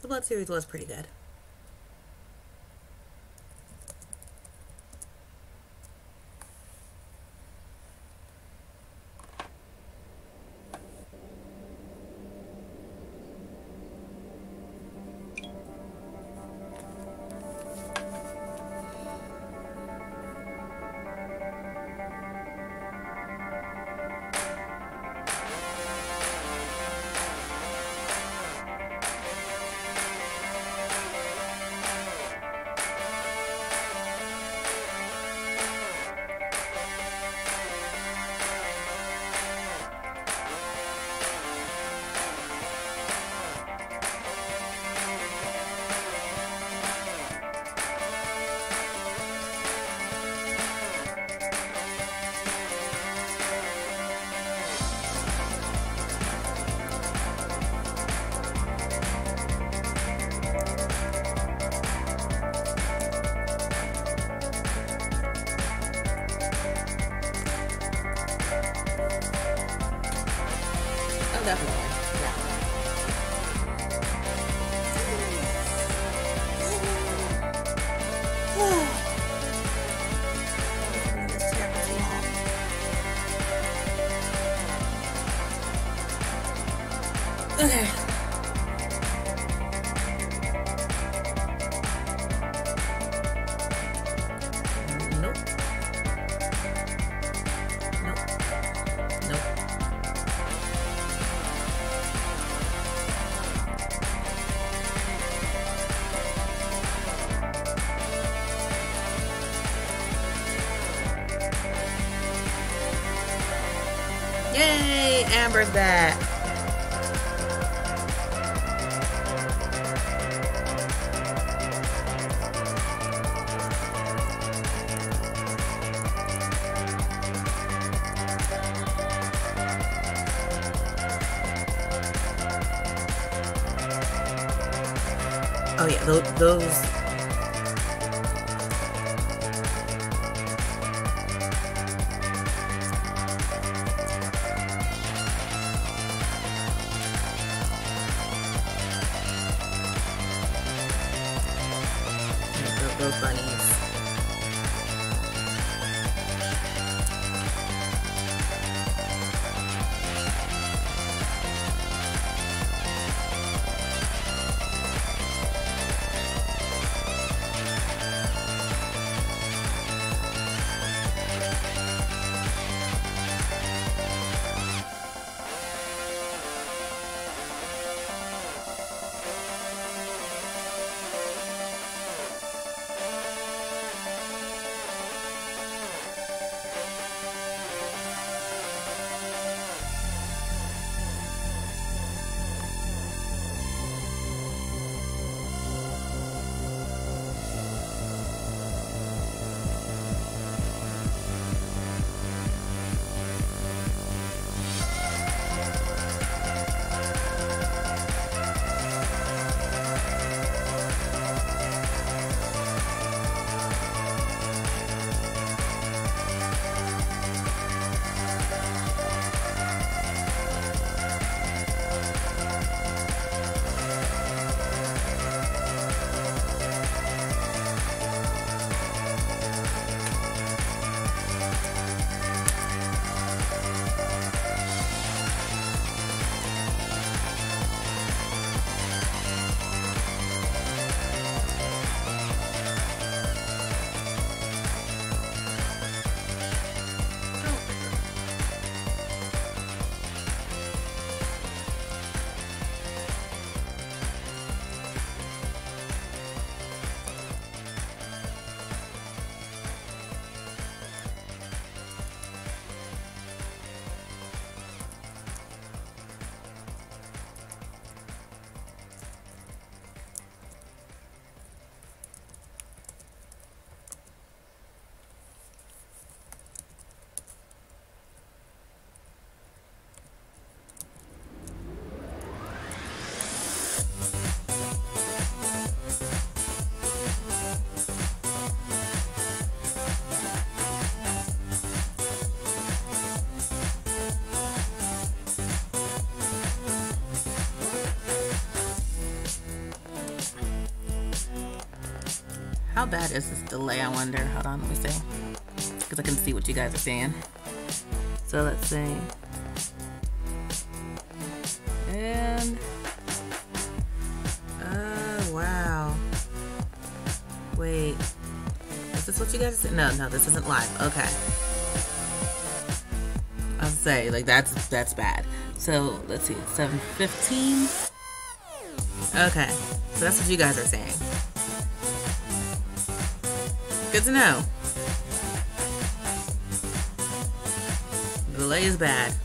The Blood series was pretty good. Definitely. Okay. Nope. Nope. Yay! Amber's back. Oh yeah, those. Those bunnies. How bad is this delay, I wonder? Hold on, let me see. Because I can see what you guys are saying. So let's see. And... wow. Wait. Is this what you guys are saying? No, this isn't live. Okay. I'll say, like, that's bad. So, let's see. 7:15. Okay. So that's what you guys are saying. Good to know. The delay is bad.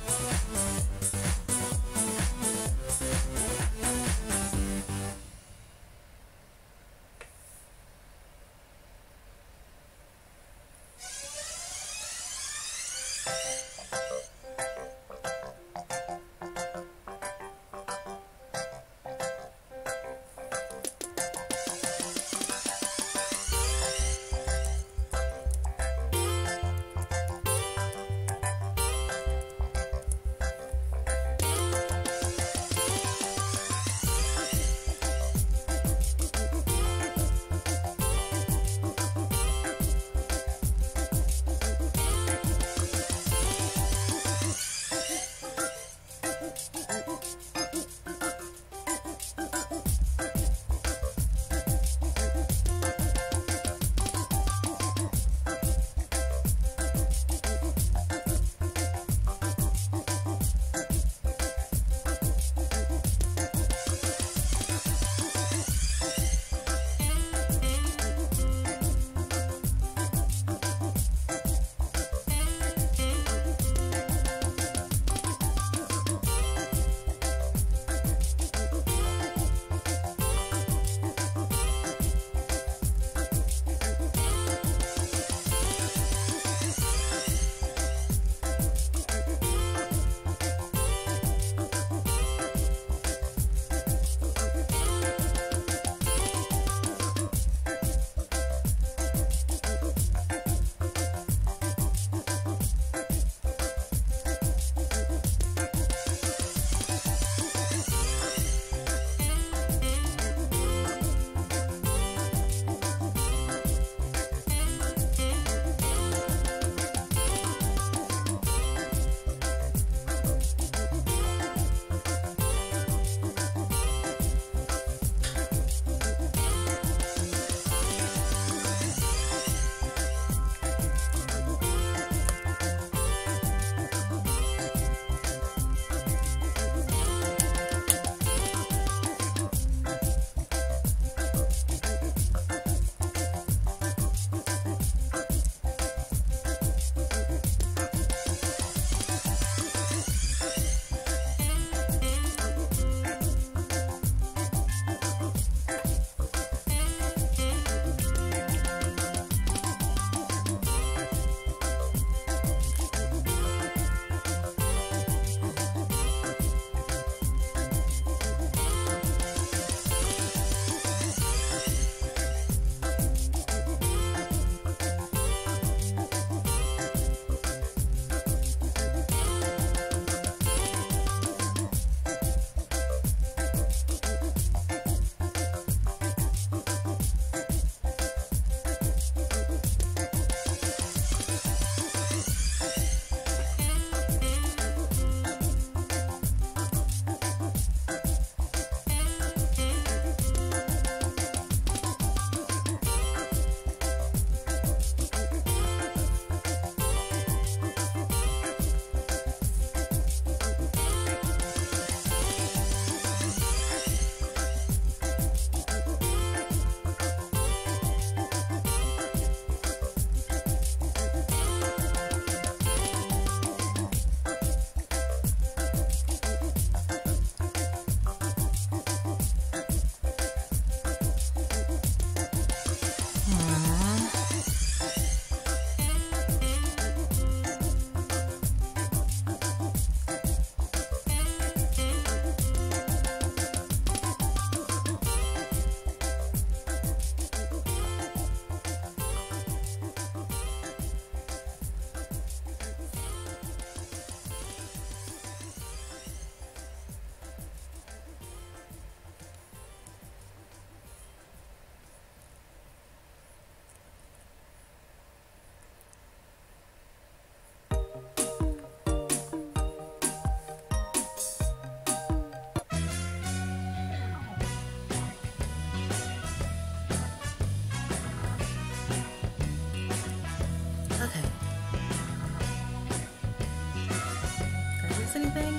miss anything?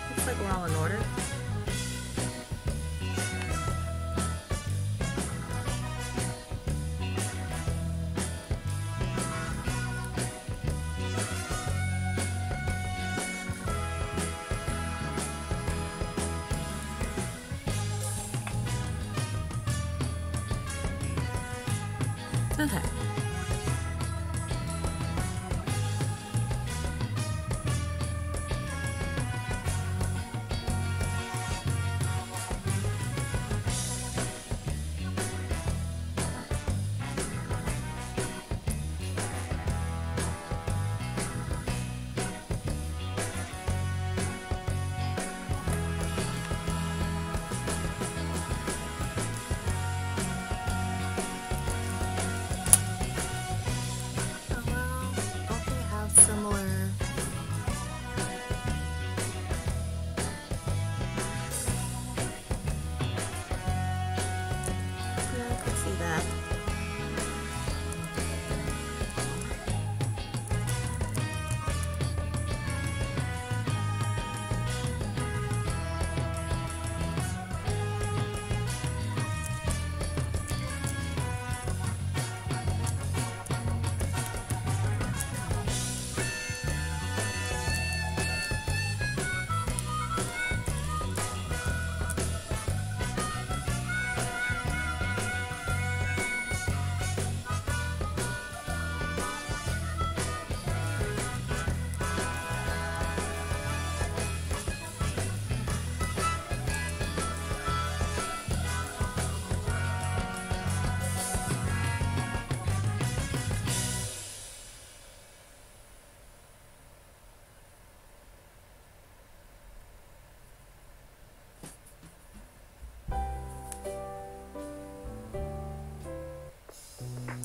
Looks like we're all in order. Okay.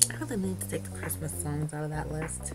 I really need to take the Christmas songs out of that list.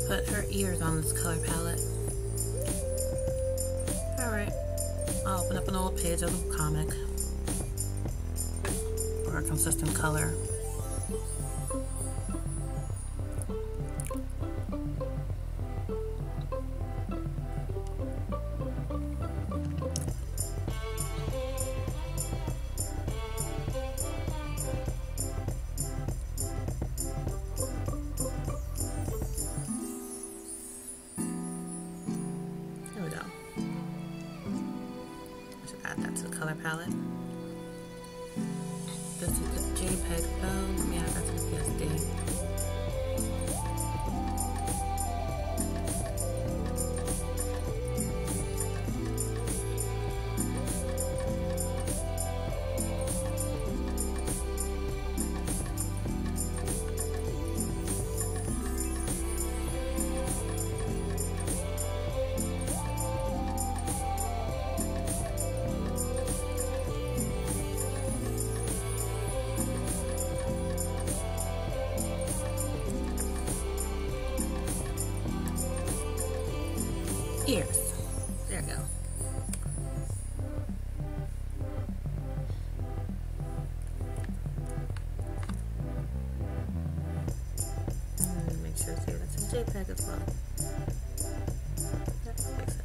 Put her ears on this color palette. Alright, I'll open up an old page of the comic for a consistent color. Color palette. This is the JPEG phone. Let me add that to the PSD. Ears. There we go. Make sure to see that's a JPEG as well. That fix it.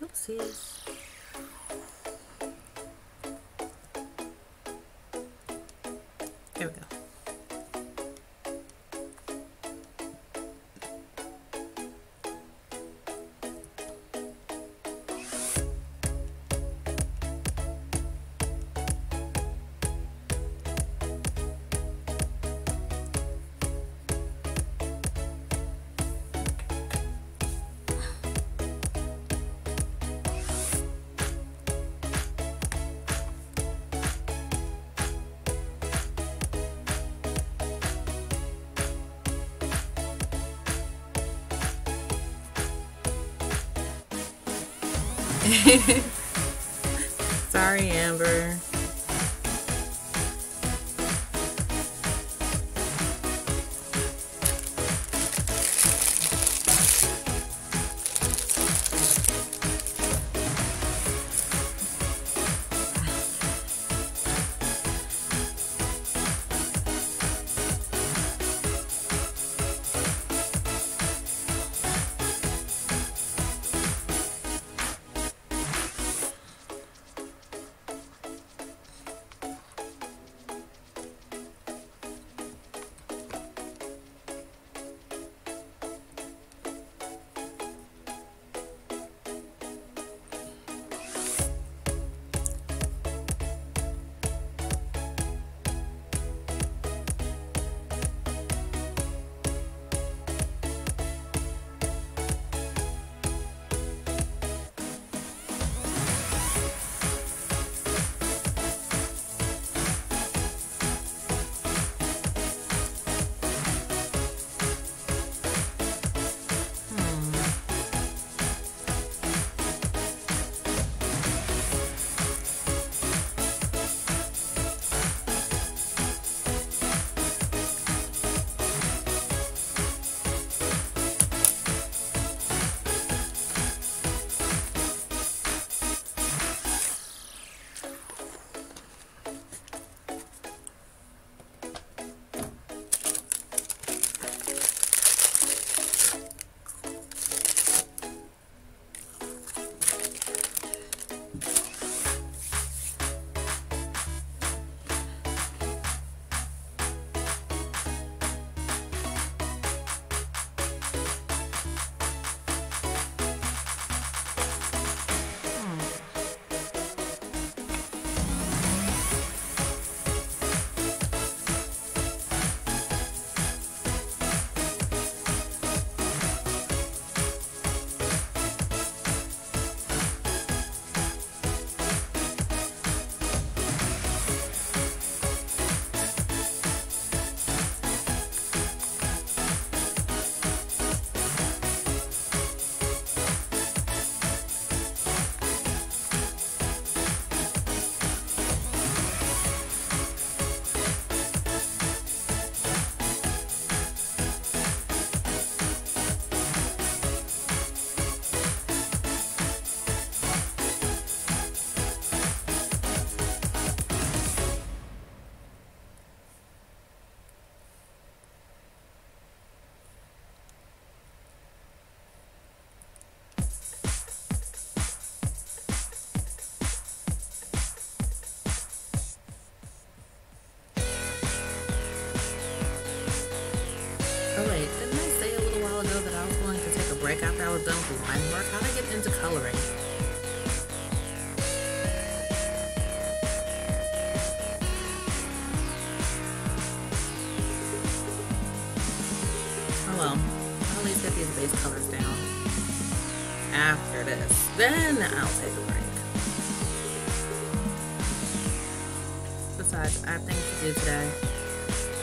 Oopsies. Here we go. Sorry, Amber. break after I was done with line work. How did I get into coloring? Oh well, I'll at least get these base colors down. After this, then I'll take a break. Besides, I have things to do today.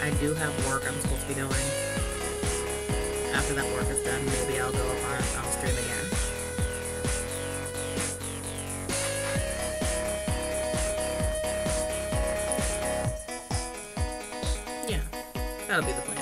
I do have work I'm supposed to be doing. After that work is done, maybe I'll go up on stream again. Yeah, that'll be the plan.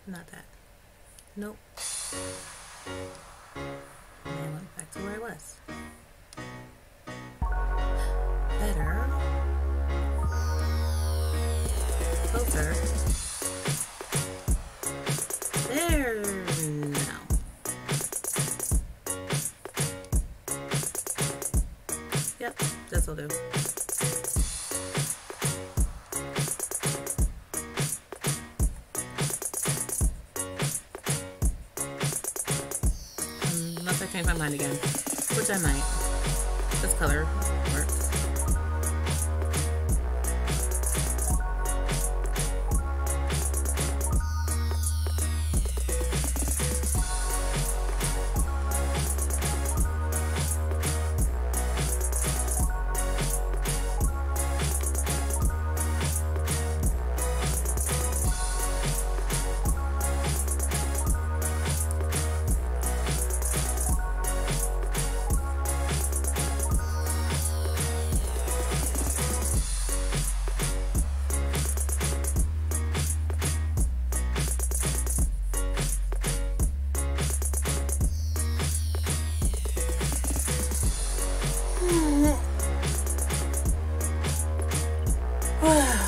Not that. Nope. And I went back to where I was. Better. Closer. There. No. Yep, this'll do. Unless I change my mind again, which I might. This color works.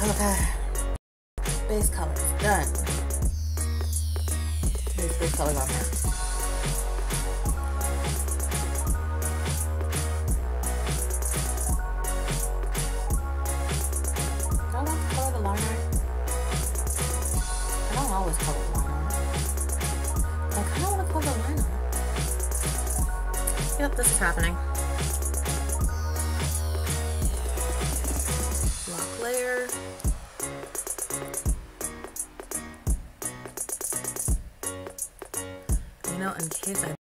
Okay. Base colors done. There's base colors on there. Do I want to color the line art? I don't always color the line art. I kind of want to color the line art. Yep, this is happening. Block layer. You know, in case I